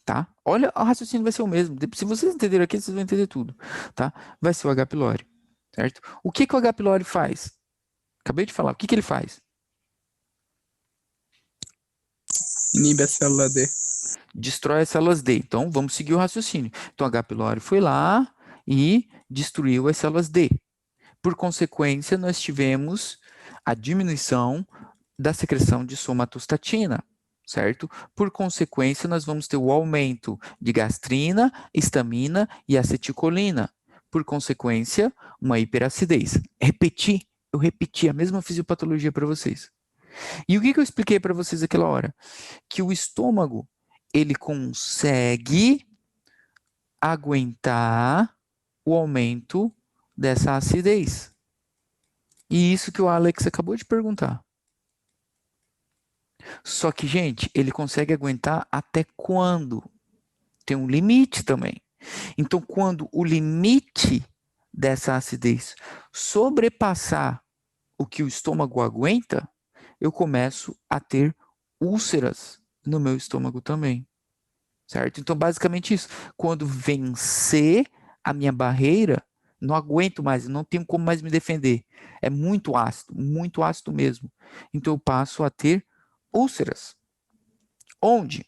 Tá? Olha, o raciocínio vai ser o mesmo. Se vocês entenderam aqui, vocês vão entender tudo. Tá? Vai ser o H. pylori. Certo? O que o H. pylori faz? Acabei de falar. O que ele faz? Inibe a célula D. Destrói as células D. Então, vamos seguir o raciocínio. Então, o H. pylori foi lá e destruiu as células D. Por consequência, nós tivemos a diminuição da secreção de somatostatina, certo? Por consequência, nós vamos ter o aumento de gastrina, histamina e acetilcolina. Por consequência, uma hiperacidez. Eu repeti a mesma fisiopatologia para vocês. E o que eu expliquei para vocês naquela hora? Que o estômago, ele consegue aguentar o aumento dessa acidez. E isso que o Alex acabou de perguntar. Só que, gente, ele consegue aguentar até quando? Tem um limite também. Então, quando o limite dessa acidez sobrepassar o que o estômago aguenta, eu começo a ter úlceras no meu estômago também. Certo? Então, basicamente isso. Quando vencer a minha barreira, não aguento mais, não tenho como mais me defender. É muito ácido mesmo. Então, eu passo a ter úlceras. Onde?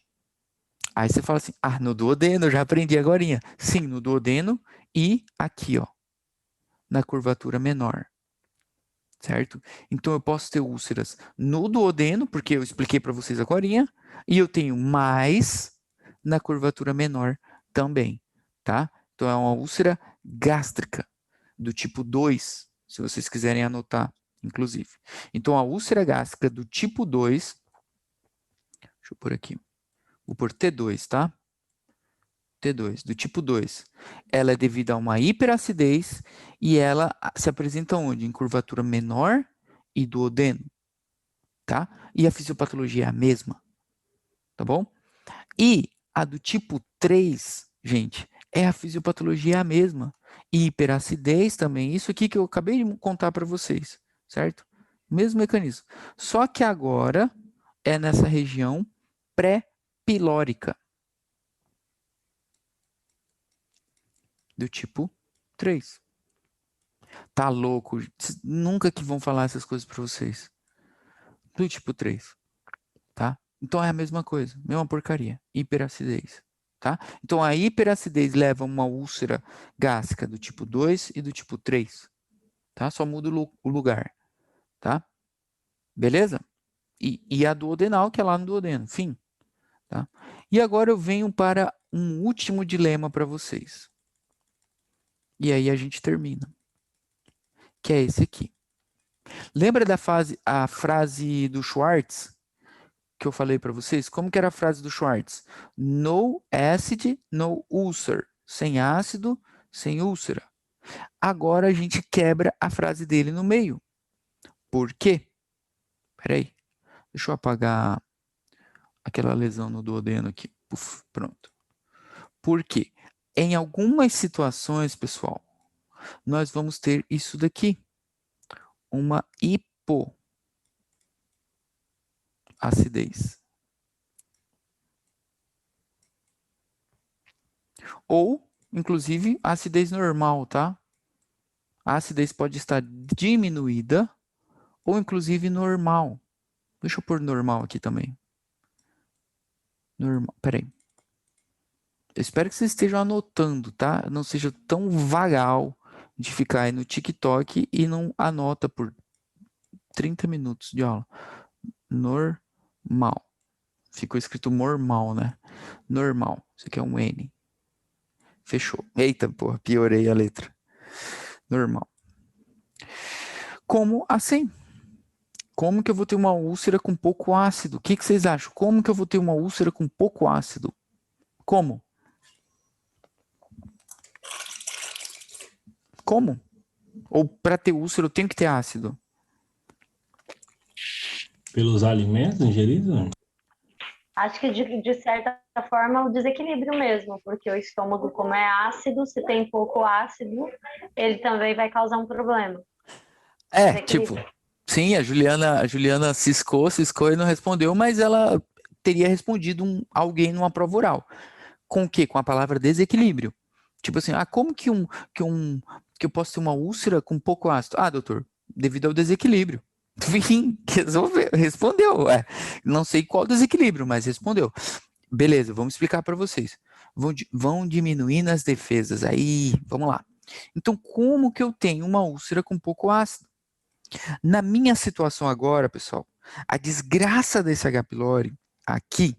Aí você fala assim, no duodeno, eu já aprendi agorinha. Sim, no duodeno e aqui, ó, na curvatura menor. Certo? Então, eu posso ter úlceras no duodeno, porque eu expliquei para vocês agorinha, e eu tenho mais na curvatura menor também, tá? Então, é uma úlcera gástrica, do tipo 2, se vocês quiserem anotar, inclusive. Então, a úlcera gástrica do tipo 2, deixa eu pôr aqui, vou pôr T2, tá? T2, do tipo 2. Ela é devida a uma hiperacidez e ela se apresenta onde? Em curvatura menor e duodeno, tá? E a fisiopatologia é a mesma, tá bom? E a do tipo 3, gente, a fisiopatologia é a mesma. E hiperacidez também, isso aqui que eu acabei de contar para vocês, certo? Mesmo mecanismo. Só que agora é nessa região pré-pilórica. Do tipo 3. Tá louco? Nunca que vão falar essas coisas para vocês. Do tipo 3. Tá? Então é a mesma coisa, mesma porcaria. Hiperacidez. Tá? Então a hiperacidez leva a uma úlcera gástrica do tipo 2 e do tipo 3. Tá? Só muda o lugar. Tá? Beleza? E a duodenal, que é lá no duodeno. Fim. Tá? E agora eu venho para um último dilema para vocês. E aí a gente termina. que é esse aqui. Lembra a frase do Schwartz que eu falei para vocês? Como que era a frase do Schwartz? No acid, no ulcer. Sem ácido, sem úlcera. Agora a gente quebra a frase dele no meio. Por quê? Peraí. Deixa eu apagar aquela lesão no duodeno aqui. Puf, pronto. Por quê? Em algumas situações, pessoal, nós vamos ter isso daqui. Uma hipoacidez. Ou, inclusive, acidez normal, tá? A acidez pode estar diminuída ou, inclusive, normal. Deixa eu pôr normal aqui também. Normal, peraí. Eu espero que vocês estejam anotando, tá? Não seja tão vagal de ficar aí no TikTok e não anota por 30 minutos de aula. Normal. Ficou escrito normal, né? Normal. Isso aqui é um N. Fechou. Eita, porra, piorei a letra. Normal. Como assim? Como que eu vou ter uma úlcera com pouco ácido? O que vocês acham? Como que eu vou ter uma úlcera com pouco ácido? Como? Como? Ou para ter úlcera eu tenho que ter ácido? Pelos alimentos ingeridos? Acho que de certa forma é o desequilíbrio mesmo, porque o estômago, como é ácido, se tem pouco ácido, ele também vai causar um problema. É, tipo, sim, a Juliana ciscou e não respondeu, mas ela teria respondido alguém numa prova oral. Com o quê? Com a palavra desequilíbrio. Tipo assim, como que eu posso ter uma úlcera com pouco ácido? Ah, doutor, devido ao desequilíbrio. Vim, respondeu. Não sei qual desequilíbrio, mas respondeu. Beleza, vamos explicar para vocês. Vão diminuindo as defesas. Aí, vamos lá. Então, como que eu tenho uma úlcera com pouco ácido? Na minha situação agora, pessoal, a desgraça desse H. pylori aqui,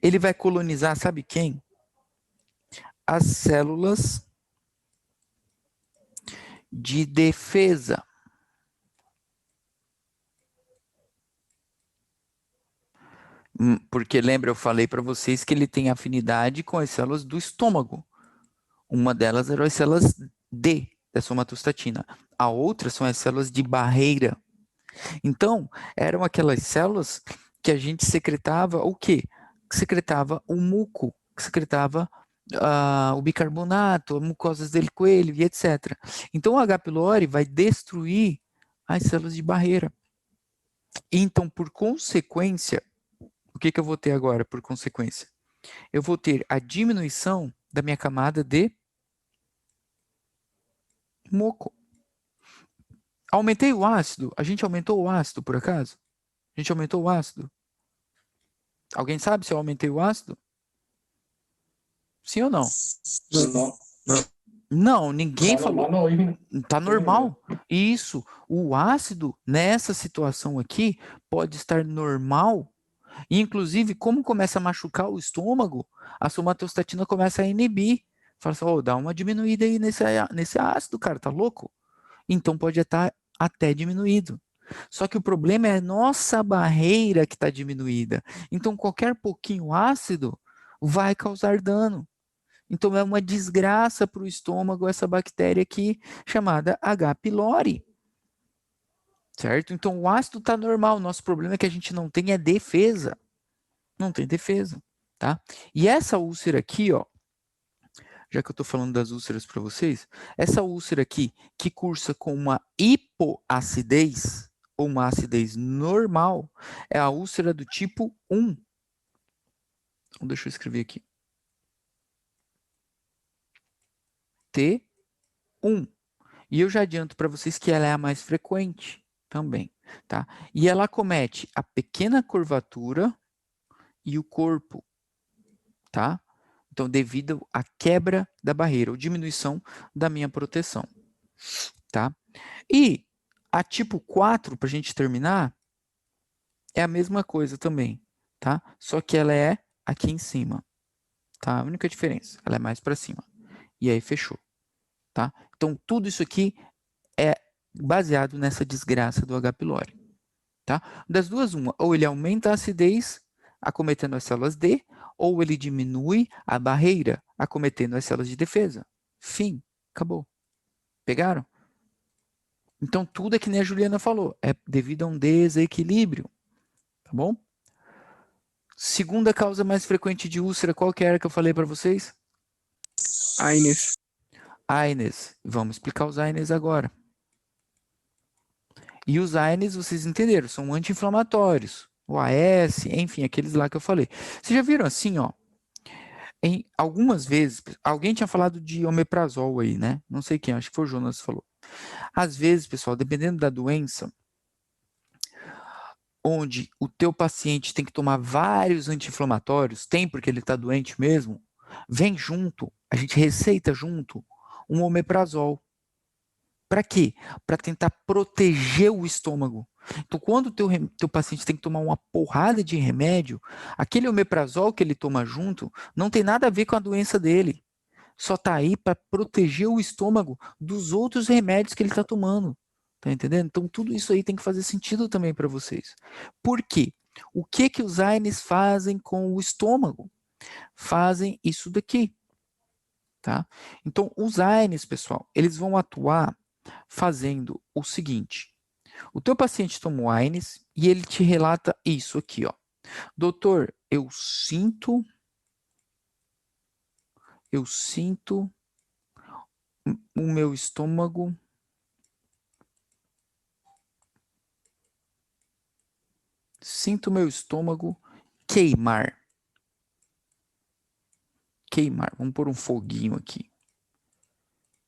ele vai colonizar, sabe quem? As células de defesa. Porque lembra, eu falei para vocês que ele tem afinidade com as células do estômago. Uma delas eram as células D, da somatostatina. A outra são as células de barreira. Então, eram aquelas células que a gente secretava o quê? Secretava o muco, secretava o bicarbonato, mucosas dele coelho e etc. Então, o H. pylori vai destruir as células de barreira. Então, por consequência, o que eu vou ter agora, por consequência? Eu vou ter a diminuição da minha camada de muco. Aumentei o ácido? A gente aumentou o ácido, por acaso? A gente aumentou o ácido? Alguém sabe se eu aumentei o ácido? Sim ou não? Não. Não, ninguém falou. Tá normal. normal. Isso. O ácido, nessa situação aqui, pode estar normal. E, inclusive, como começa a machucar o estômago, a somatostatina começa a inibir. Fala assim, dá uma diminuída aí nesse ácido, cara, tá louco? Então pode estar até diminuído. Só que o problema é a nossa barreira que está diminuída. Então qualquer pouquinho ácido vai causar dano. Então é uma desgraça para o estômago essa bactéria aqui chamada H. pylori. Certo? Então o ácido está normal. Nosso problema é que a gente não tem a defesa. Não tem defesa. Tá? E essa úlcera aqui, ó, já que eu estou falando das úlceras para vocês, essa úlcera aqui, que cursa com uma hipoacidez, ou uma acidez normal, é a úlcera do tipo 1. Então, deixa eu escrever aqui. T1. E eu já adianto para vocês que ela é a mais frequente também, tá? E ela acomete a pequena curvatura e o corpo, tá? Então, devido à quebra da barreira, ou diminuição da minha proteção, tá? E a tipo 4, para a gente terminar, é a mesma coisa também, tá? Só que ela é aqui em cima, tá? A única diferença, ela é mais para cima. E aí, fechou, tá? Então, tudo isso aqui baseado nessa desgraça do H. pylori. Tá? Das duas, uma, ou ele aumenta a acidez, acometendo as células D, ou ele diminui a barreira, acometendo as células de defesa. Fim, acabou. Pegaram? Então, tudo é que nem a Juliana falou, é devido a um desequilíbrio, tá bom? Segunda causa mais frequente de úlcera, qual que era que eu falei para vocês? Aines. AINES. Vamos explicar os AINES agora. E os AINES, vocês entenderam, são anti-inflamatórios. O AS, enfim, aqueles lá que eu falei. Vocês já viram assim, ó? Em algumas vezes, alguém tinha falado de omeprazol aí, né? Não sei quem, acho que foi o Jonas que falou. Às vezes, pessoal, dependendo da doença, onde o teu paciente tem que tomar vários anti-inflamatórios, tem porque ele está doente mesmo, vem junto, a gente receita junto um omeprazol. Para quê? Para tentar proteger o estômago. Então, quando o teu paciente tem que tomar uma porrada de remédio, aquele omeprazol que ele toma junto não tem nada a ver com a doença dele. Só está aí para proteger o estômago dos outros remédios que ele está tomando. Tá entendendo? Então, tudo isso aí tem que fazer sentido também para vocês. Por quê? O que que os AINES fazem com o estômago? Fazem isso daqui. Tá? Então, os AINES, pessoal, eles vão atuar fazendo o seguinte. O teu paciente tomou AINES e ele te relata isso aqui, ó. Doutor, eu sinto o meu estômago queimar. Vamos pôr um foguinho aqui.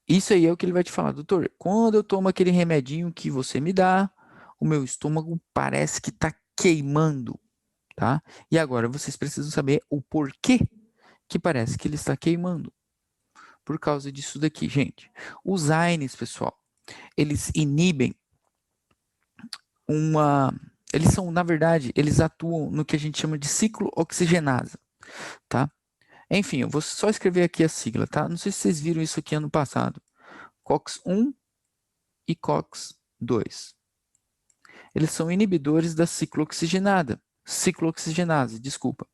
Isso aí é o que ele vai te falar, doutor. Quando eu tomo aquele remedinho que você me dá, o meu estômago parece que está queimando, tá? E agora vocês precisam saber o porquê que parece que ele está queimando. Por causa disso daqui, gente. Os AINES, pessoal, eles inibem eles são, na verdade, eles atuam no que a gente chama de ciclooxigenase, tá? Enfim, eu vou só escrever aqui a sigla, tá? Não sei se vocês viram isso aqui ano passado. COX-1 e COX-2. Eles são inibidores da ciclooxigenase, desculpa,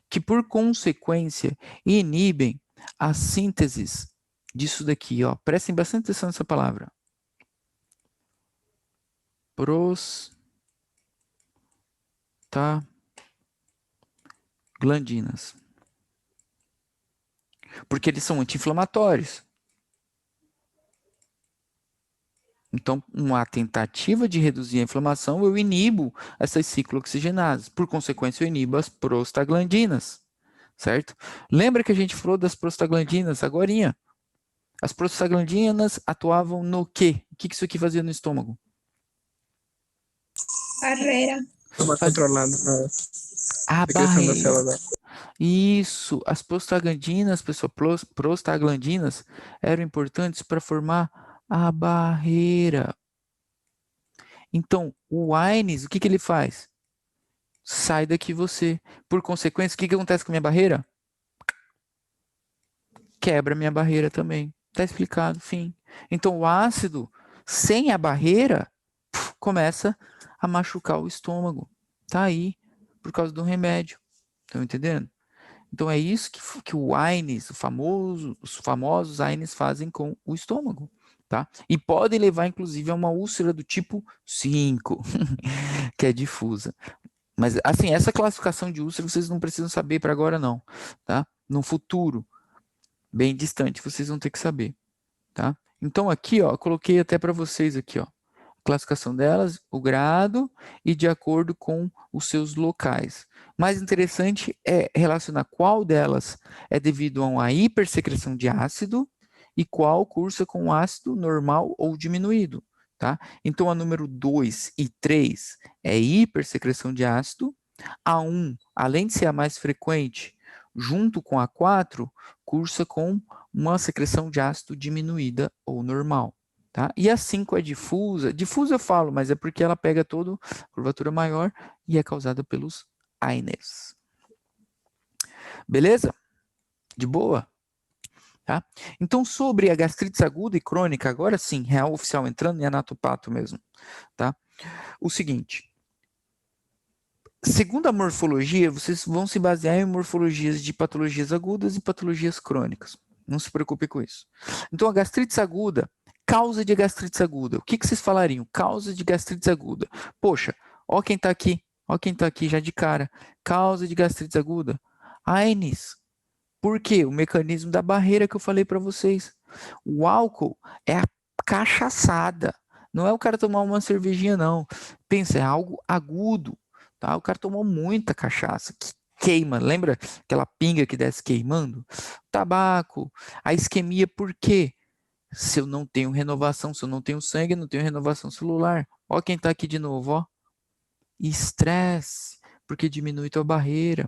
que por consequência inibem a síntese disso daqui, ó. Prestem bastante atenção nessa palavra. Prostaglandinas. Porque eles são anti-inflamatórios. Então, uma tentativa de reduzir a inflamação, eu inibo essas ciclooxigenases. Por consequência, eu inibo as prostaglandinas. Certo? Lembra que a gente falou das prostaglandinas agorinha? As prostaglandinas atuavam no quê? O que isso aqui fazia no estômago? Barreira. Tava controlando A a questão da barreira. célula. Isso, as prostaglandinas, pessoal, prostaglandinas eram importantes para formar a barreira. Então, o AINES, o que ele faz? Sai daqui você. Por consequência, o que acontece com a minha barreira? Quebra minha barreira também. Está explicado, fim. Então, o ácido, sem a barreira, começa a machucar o estômago. Tá aí, por causa do remédio. Estão entendendo? Então, é isso que o AINES, os famosos AINES fazem com o estômago. Tá? E podem levar, inclusive, a uma úlcera do tipo 5, que é difusa. Mas, assim, essa classificação de úlcera vocês não precisam saber para agora, não. Tá? No futuro, bem distante, vocês vão ter que saber. Tá? Então, aqui, ó, eu coloquei até para vocês aqui, ó, a classificação delas, o grado e de acordo com os seus locais. Mais interessante é relacionar qual delas é devido a uma hipersecreção de ácido e qual cursa com ácido normal ou diminuído. Tá? Então, a número 2 e 3 é hipersecreção de ácido. A 1, além de ser a mais frequente, junto com a 4, cursa com uma secreção de ácido diminuída ou normal. Tá? E a 5 é difusa. Difusa eu falo, mas é porque ela pega toda a curvatura maior e é causada pelos AINES. Beleza? De boa? Tá? Então, sobre a gastrite aguda e crônica, agora sim, real oficial entrando em anatopato mesmo. Tá? O seguinte, segundo a morfologia, vocês vão se basear em morfologias de patologias agudas e patologias crônicas. Não se preocupe com isso. Então, a gastrite aguda, causa de gastrite aguda. O que vocês falariam? Causa de gastrite aguda. Poxa, ó quem está aqui. Ó quem está aqui já de cara. Causa de gastrite aguda. ANIS. Por quê? O mecanismo da barreira que eu falei para vocês. O álcool é a cachaçada. Não é o cara tomar uma cervejinha, não. Pensa, é algo agudo. Tá? O cara tomou muita cachaça, que queima. Lembra aquela pinga que desce queimando? Tabaco, a isquemia, por quê? Se eu não tenho renovação, se eu não tenho sangue, eu não tenho renovação celular. Ó quem está aqui de novo, ó. Estresse, porque diminui tua barreira.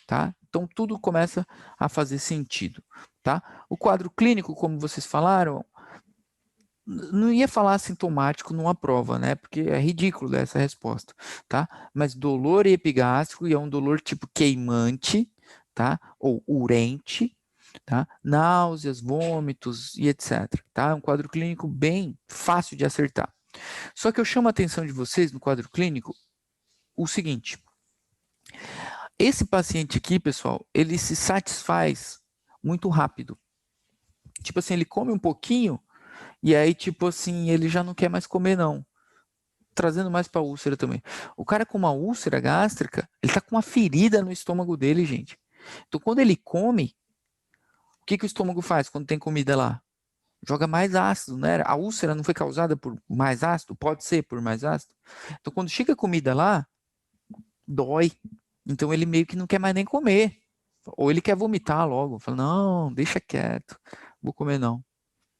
Tá? Então, tudo começa a fazer sentido. Tá? O quadro clínico, como vocês falaram, não ia falar sintomático numa prova, né? Porque é ridículo essa resposta, tá? Mas dolor epigástrico, e é um dolor tipo queimante, tá? Ou urente, tá? Náuseas, vômitos e etc, tá? É um quadro clínico bem fácil de acertar. Só que eu chamo a atenção de vocês no quadro clínico o seguinte: esse paciente aqui, pessoal, ele se satisfaz muito rápido. Tipo assim, ele come um pouquinho e aí, tipo assim, ele já não quer mais comer, não. Trazendo mais para a úlcera também. O cara com uma úlcera gástrica, ele tá com uma ferida no estômago dele, gente. Então, quando ele come, o que o estômago faz quando tem comida lá? Joga mais ácido, né? A úlcera não foi causada por mais ácido? Pode ser por mais ácido. Então, quando chega a comida lá, dói. Então, ele meio que não quer mais nem comer. Ou ele quer vomitar logo. Fala, não, deixa quieto. Vou comer não.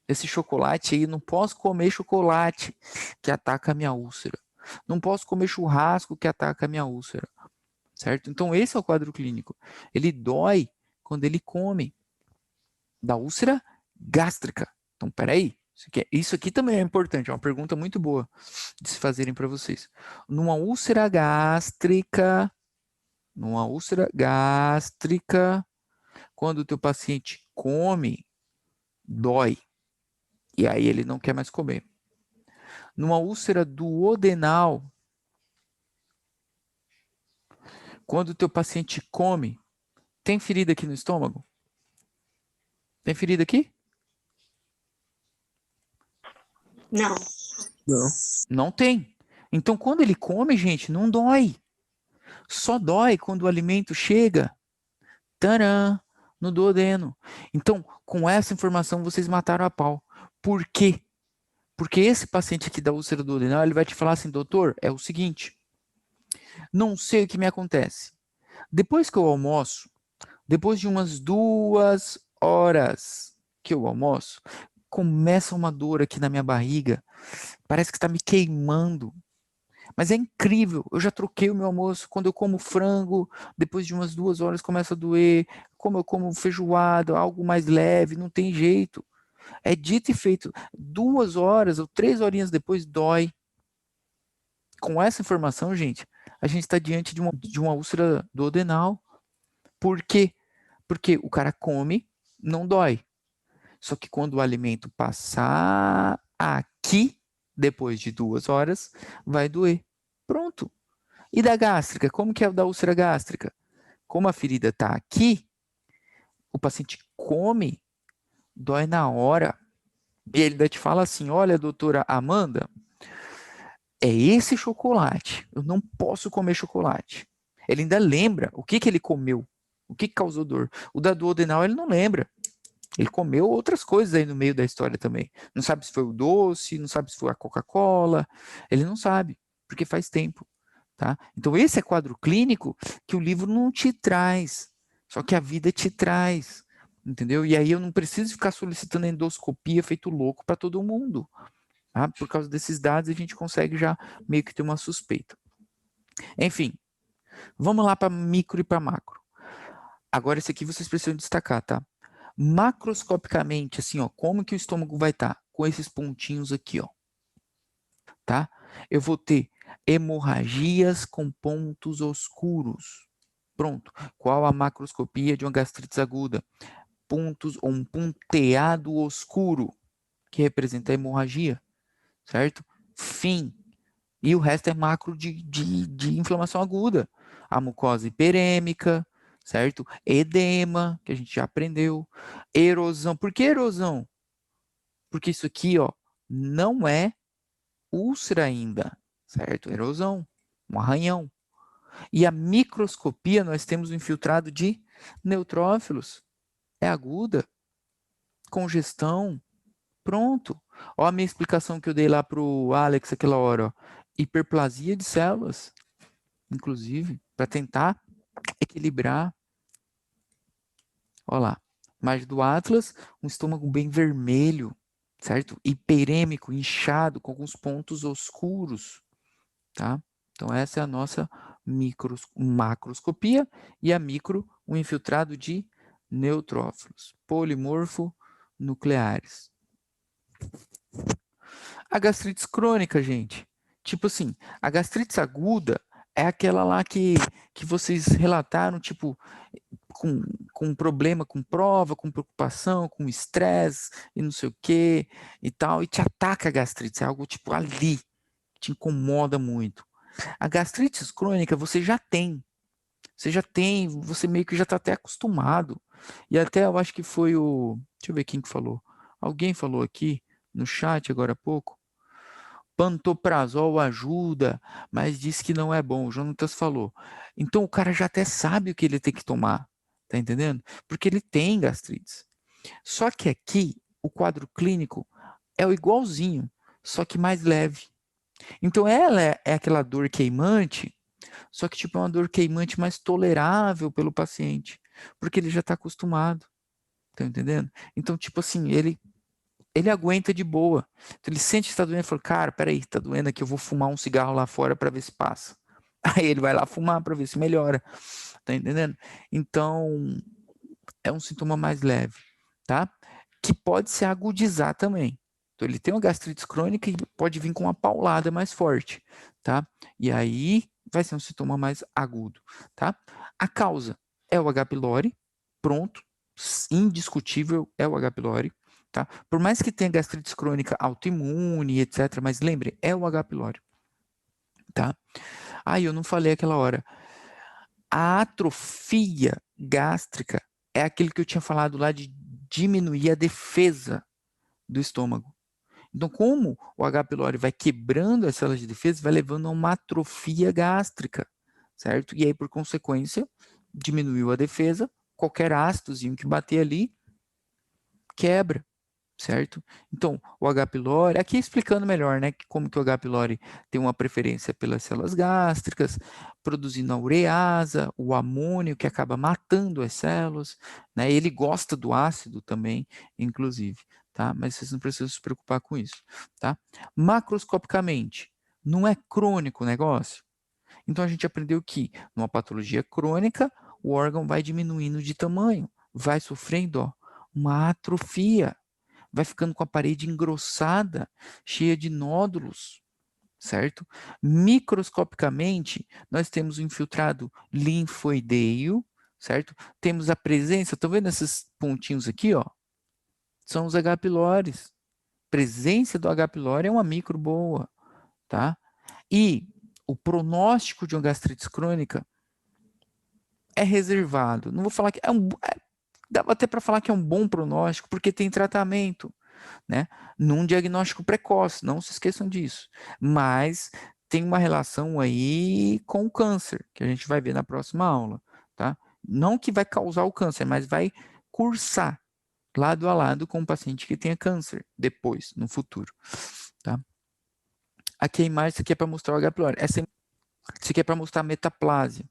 Esse chocolate aí, não posso comer chocolate que ataca a minha úlcera. Não posso comer churrasco que ataca a minha úlcera. Certo? Então, esse é o quadro clínico. Ele dói quando ele come. Da úlcera gástrica. Então, peraí. Isso aqui também é importante. É uma pergunta muito boa de se fazerem para vocês. Numa úlcera gástrica, quando o teu paciente come, dói. E aí ele não quer mais comer. Numa úlcera duodenal, quando o teu paciente come, tem ferida aqui no estômago? Tem ferida aqui? Não. Não. Não tem. Então, quando ele come, gente, não dói. Só dói quando o alimento chega, tarã, no duodeno. Então, com essa informação, vocês mataram a pau. Por quê? Porque esse paciente aqui da úlcera duodenal, ele vai te falar assim, doutor, é o seguinte, não sei o que me acontece. Depois que eu almoço, depois de umas 2 horas que eu almoço, começa uma dor aqui na minha barriga, parece que está me queimando. Mas é incrível, eu já troquei o meu almoço, quando eu como frango, depois de umas 2 horas começa a doer, como eu como feijoada, algo mais leve, não tem jeito. É dito e feito, 2 horas ou 3 horinhas depois dói. Com essa informação, gente, a gente está diante de uma úlcera duodenal. Por quê? Porque o cara come, não dói. Só que quando o alimento passar aqui, depois de 2 horas, vai doer. Pronto. E da gástrica? Como que é o da úlcera gástrica? Como a ferida está aqui, o paciente come, dói na hora. E ele ainda te fala assim, olha, doutora Amanda, é esse chocolate. Eu não posso comer chocolate. Ele ainda lembra o que ele comeu, o que causou dor. O da duodenal ele não lembra. Ele comeu outras coisas aí no meio da história também. Não sabe se foi o doce, não sabe se foi a Coca-Cola. Ele não sabe, porque faz tempo. Tá? Então esse é quadro clínico que o livro não te traz. Só que a vida te traz. Entendeu? E aí eu não preciso ficar solicitando endoscopia feito louco para todo mundo. Tá? Por causa desses dados a gente consegue já meio que ter uma suspeita. Enfim, vamos lá para micro e para macro. Agora esse aqui vocês precisam destacar, tá? Macroscopicamente, assim, ó, como que o estômago vai estar? Com esses pontinhos aqui, ó. Tá? Eu vou ter hemorragias com pontos oscuros. Pronto. Qual a macroscopia de uma gastrite aguda? pontos ou um ponteado oscuro, que representa a hemorragia, certo? Fim. E o resto é macro de inflamação aguda. A mucosa hiperêmica, certo? Edema, que a gente já aprendeu. Erosão. Por que erosão? Porque isso aqui, ó, não é úlcera ainda, certo? Erosão, um arranhão. E a microscopia, nós temos um infiltrado de neutrófilos. É aguda. Congestão. Pronto. Ó a minha explicação que eu dei lá para o Alex aquela hora. Ó. Hiperplasia de células, inclusive, para tentar equilibrar. Olha lá. Imagem do Atlas, um estômago bem vermelho, certo? Hiperêmico, inchado, com alguns pontos oscuros, tá? Então, essa é a nossa macroscopia e a micro, um infiltrado de neutrófilos, polimorfo nucleares. A gastrite crônica, gente, tipo assim, a gastrite aguda é aquela lá que vocês relataram, tipo, com problema, com prova, com preocupação, com estresse e não sei o que e tal, e te ataca a gastrite, é algo tipo ali, te incomoda muito. A gastrite crônica você já tem, você meio que já está até acostumado. E até eu acho que foi deixa eu ver quem que falou. Alguém falou aqui no chat agora há pouco. Pantoprazol ajuda, mas diz que não é bom. O Jonatas falou. Então o cara já até sabe o que ele tem que tomar. Tá entendendo? Porque ele tem gastrite. Só que aqui o quadro clínico é o igualzinho, só que mais leve. Então ela é aquela dor queimante, só que tipo é uma dor queimante mais tolerável pelo paciente, porque ele já está acostumado, tá entendendo? Então tipo assim, ele aguenta de boa. Então ele sente que está doendo e fala, cara, peraí, tá doendo aqui, eu vou fumar um cigarro lá fora para ver se passa. Aí ele vai lá fumar para ver se melhora, tá entendendo? Então é um sintoma mais leve, tá? Que pode se agudizar também. Então, ele tem uma gastrite crônica e pode vir com uma paulada mais forte, tá? E aí vai ser um sintoma mais agudo, tá? A causa é o H. pylori, pronto, indiscutível é o H. pylori, tá? Por mais que tenha gastrite crônica autoimune, etc., mas lembre, é o H. pylori, tá? Ah, eu não falei aquela hora. A atrofia gástrica é aquele que eu tinha falado lá de diminuir a defesa do estômago. Então, como o H. pylori vai quebrando as células de defesa, vai levando a uma atrofia gástrica, certo? E aí, por consequência, diminuiu a defesa, qualquer ácidozinho que bater ali, quebra, certo? Então, o H. pylori, aqui explicando melhor, né, como que o H. pylori tem uma preferência pelas células gástricas, produzindo a ureasa, o amônio, que acaba matando as células, né? Ele gosta do ácido também, inclusive. Tá? Mas vocês não precisam se preocupar com isso, tá? Macroscopicamente, não é crônico o negócio? Então, a gente aprendeu que, numa patologia crônica, o órgão vai diminuindo de tamanho, vai sofrendo, ó, uma atrofia, vai ficando com a parede engrossada, cheia de nódulos, certo? Microscopicamente, nós temos o infiltrado linfoideo, certo? Temos a presença, estão vendo esses pontinhos aqui, ó? São os H. pylores. Presença do H. pylori é uma micro boa, tá? E o pronóstico de uma gastrite crônica é reservado. Não vou falar que dá até para falar que é um bom pronóstico, porque tem tratamento, né? Num diagnóstico precoce, não se esqueçam disso. Mas tem uma relação aí com o câncer, que a gente vai ver na próxima aula, tá? Não que vai causar o câncer, mas vai cursar lado a lado com um paciente que tenha câncer depois, no futuro, tá? Aqui a imagem, isso aqui é para mostrar o H. pylori. Isso aqui é para mostrar a metaplasia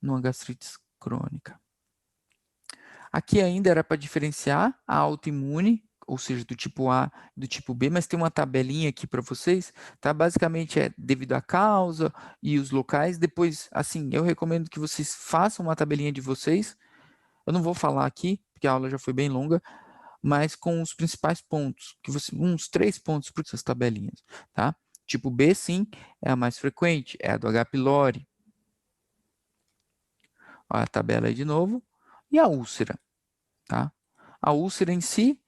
numa gastrite crônica. Aqui ainda era para diferenciar a autoimune, ou seja, do tipo A e do tipo B, mas tem uma tabelinha aqui para vocês, tá? Basicamente é devido à causa e os locais. Depois, assim, eu recomendo que vocês façam uma tabelinha de vocês. Eu não vou falar aqui, porque a aula já foi bem longa, mas com os principais pontos, uns 3 pontos por essas tabelinhas, tá? Tipo B, sim, é a mais frequente, é a do H. pylori. Olha a tabela aí de novo. E a úlcera? tá? A úlcera em si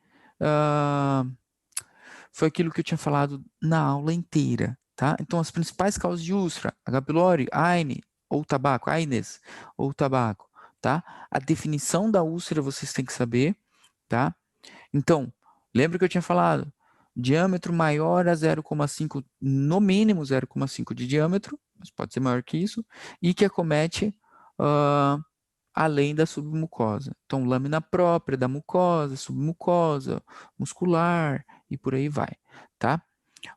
foi aquilo que eu tinha falado na aula inteira, tá? Então, as principais causas de úlcera, H. pylori, AINE, ou tabaco, AINES, ou tabaco, tá? A definição da úlcera vocês têm que saber, tá? Então, lembra que eu tinha falado? Diâmetro maior a 0,5, no mínimo 0,5 de diâmetro, mas pode ser maior que isso, e que acomete além da submucosa. Então, lâmina própria da mucosa, submucosa, muscular e por aí vai, tá?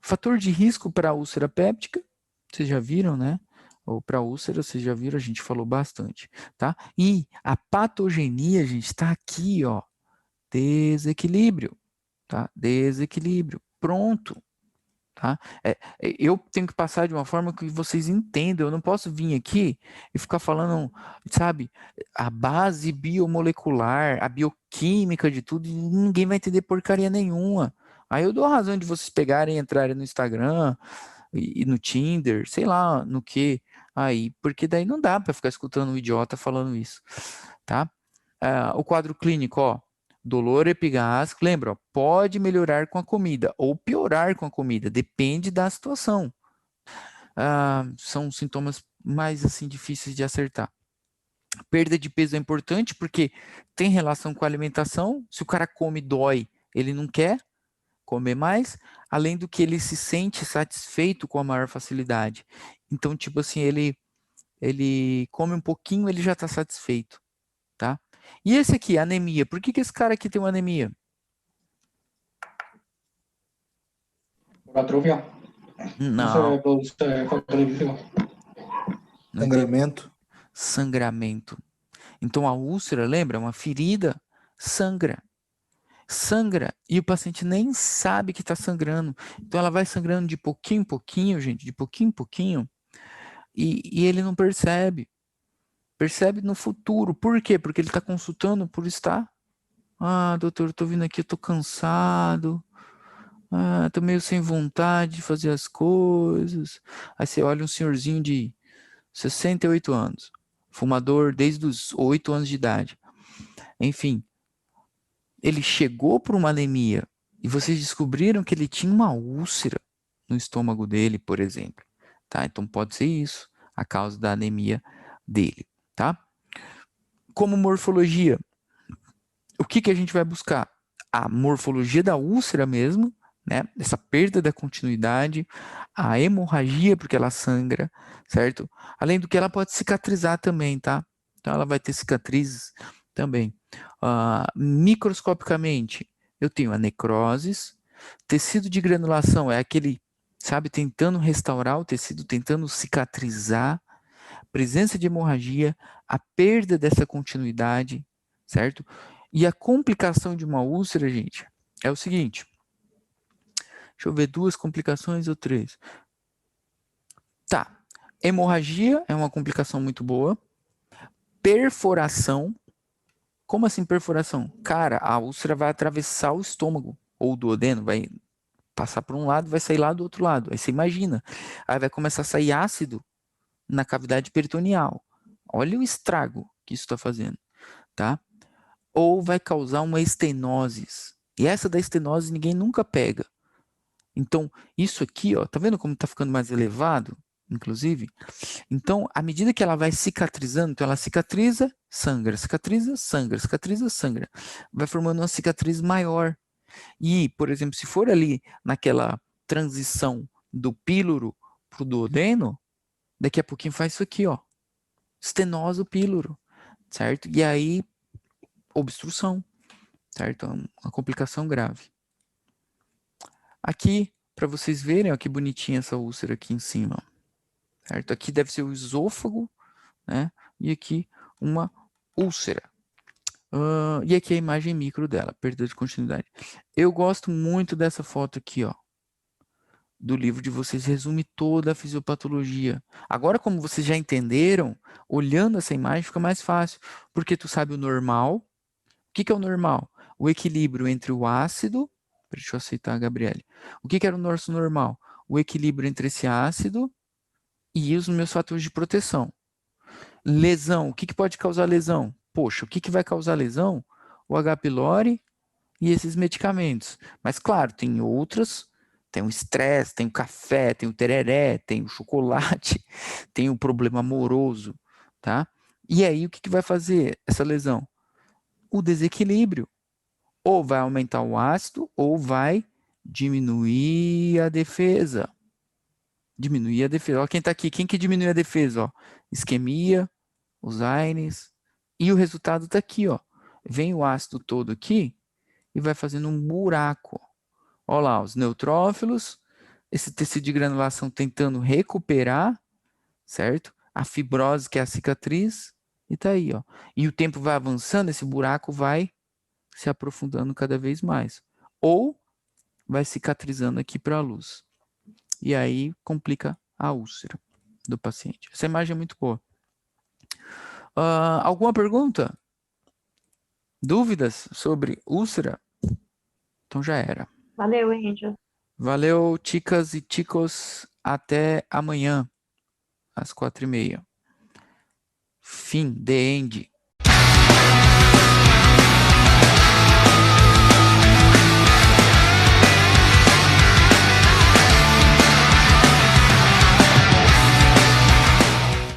Fator de risco para a úlcera péptica, vocês já viram, né? Ou para úlcera, vocês já viram, a gente falou bastante, tá? E a patogenia, gente, está aqui, ó, desequilíbrio, tá? Desequilíbrio, pronto, tá? Eu tenho que passar de uma forma que vocês entendam, eu não posso vir aqui e ficar falando, sabe, a base biomolecular, a bioquímica de tudo, e ninguém vai entender porcaria nenhuma. Aí eu dou a razão de vocês pegarem e entrarem no Instagram e no Tinder, sei lá, no que, aí, porque daí não dá para ficar escutando um idiota falando isso, tá? O quadro clínico, ó, dolor epigástrico, lembra, ó, pode melhorar com a comida ou piorar com a comida, depende da situação. São sintomas mais assim difíceis de acertar. Perda de peso é importante porque tem relação com a alimentação. Se o cara come dói, ele não quer comer mais, além do que ele se sente satisfeito com a maior facilidade. Então, tipo assim, ele come um pouquinho, ele já está satisfeito, tá? E esse aqui, anemia. Por que esse cara aqui tem uma anemia? Atrofia. Não. Produce factores de risco. Sangramento. Sangramento. Então, a úlcera, lembra? Uma ferida sangra. Sangra e o paciente nem sabe que está sangrando. Então, ela vai sangrando de pouquinho em pouquinho, gente, de pouquinho em pouquinho, e ele não percebe. Percebe no futuro. Por quê? Porque ele está consultando por estar. Doutor, eu tô vindo aqui, eu tô cansado. Tô meio sem vontade de fazer as coisas. Aí você olha um senhorzinho de 68 anos, fumador desde os 8 anos de idade. Enfim, ele chegou por uma anemia e vocês descobriram que ele tinha uma úlcera no estômago dele, por exemplo. Tá? Então pode ser isso, a causa da anemia dele. Tá? Como morfologia, o que a gente vai buscar? A morfologia da úlcera mesmo, né? Essa perda da continuidade, a hemorragia, porque ela sangra, certo? Além do que ela pode cicatrizar também, tá? Então ela vai ter cicatrizes também. Microscopicamente, eu tenho a necroses, tecido de granulação é aquele, sabe, tentando restaurar o tecido, tentando cicatrizar, presença de hemorragia, a perda dessa continuidade, certo? E a complicação de uma úlcera, gente, é o seguinte. Deixa eu ver, 2 complicações ou 3. Tá. Hemorragia é uma complicação muito boa. Perfuração. Como assim perfuração? Cara, a úlcera vai atravessar o estômago ou o duodeno, vai passar por um lado, vai sair lá do outro lado. Aí você imagina. Aí vai começar a sair ácido na cavidade peritoneal. Olha o estrago que isso está fazendo, tá? Ou vai causar uma estenose. E essa da estenose ninguém nunca pega. Então, isso aqui, ó, tá vendo como está ficando mais elevado, inclusive? Então, à medida que ela vai cicatrizando, então ela cicatriza, sangra, cicatriza, sangra, cicatriza, sangra. Vai formando uma cicatriz maior. E, por exemplo, se for ali naquela transição do píloro para o duodeno, daqui a pouquinho faz isso aqui, ó. Estenose o píloro, certo? E aí, obstrução, certo? Uma complicação grave. Aqui, para vocês verem, ó, que bonitinha essa úlcera aqui em cima, certo? Aqui deve ser o esôfago, né? E aqui uma úlcera. E aqui a imagem micro dela, perda de continuidade. Eu gosto muito dessa foto aqui, ó, do livro de vocês, resume toda a fisiopatologia. Agora, como vocês já entenderam, olhando essa imagem fica mais fácil, porque tu sabe o normal. O que é o normal? O equilíbrio entre o ácido. Deixa eu aceitar a Gabriele. O que era o nosso normal? O equilíbrio entre esse ácido e os meus fatores de proteção. Lesão. O que pode causar lesão? Poxa, o que vai causar lesão? o H. pylori e esses medicamentos. Mas, claro, tem outras, tem o estresse, tem o café, tem o tereré, tem o chocolate, tem o problema amoroso, tá? E aí, o que vai fazer essa lesão? O desequilíbrio. Ou vai aumentar o ácido, ou vai diminuir a defesa. Diminuir a defesa. Olha quem está aqui. Quem que diminui a defesa? Ó? Isquemia, os AINES. E o resultado está aqui. Ó. Vem o ácido todo aqui e vai fazendo um buraco. Olha lá, os neutrófilos, esse tecido de granulação tentando recuperar, certo? A fibrose, que é a cicatriz, e está aí. Ó. E o tempo vai avançando, esse buraco vai se aprofundando cada vez mais. Ou vai cicatrizando aqui para a luz. E aí complica a úlcera do paciente. Essa imagem é muito boa. Alguma pergunta? Dúvidas sobre úlcera? Então já era. Valeu, Angel. Valeu, ticas e ticos. Até amanhã, às 4h30. Fim, the end.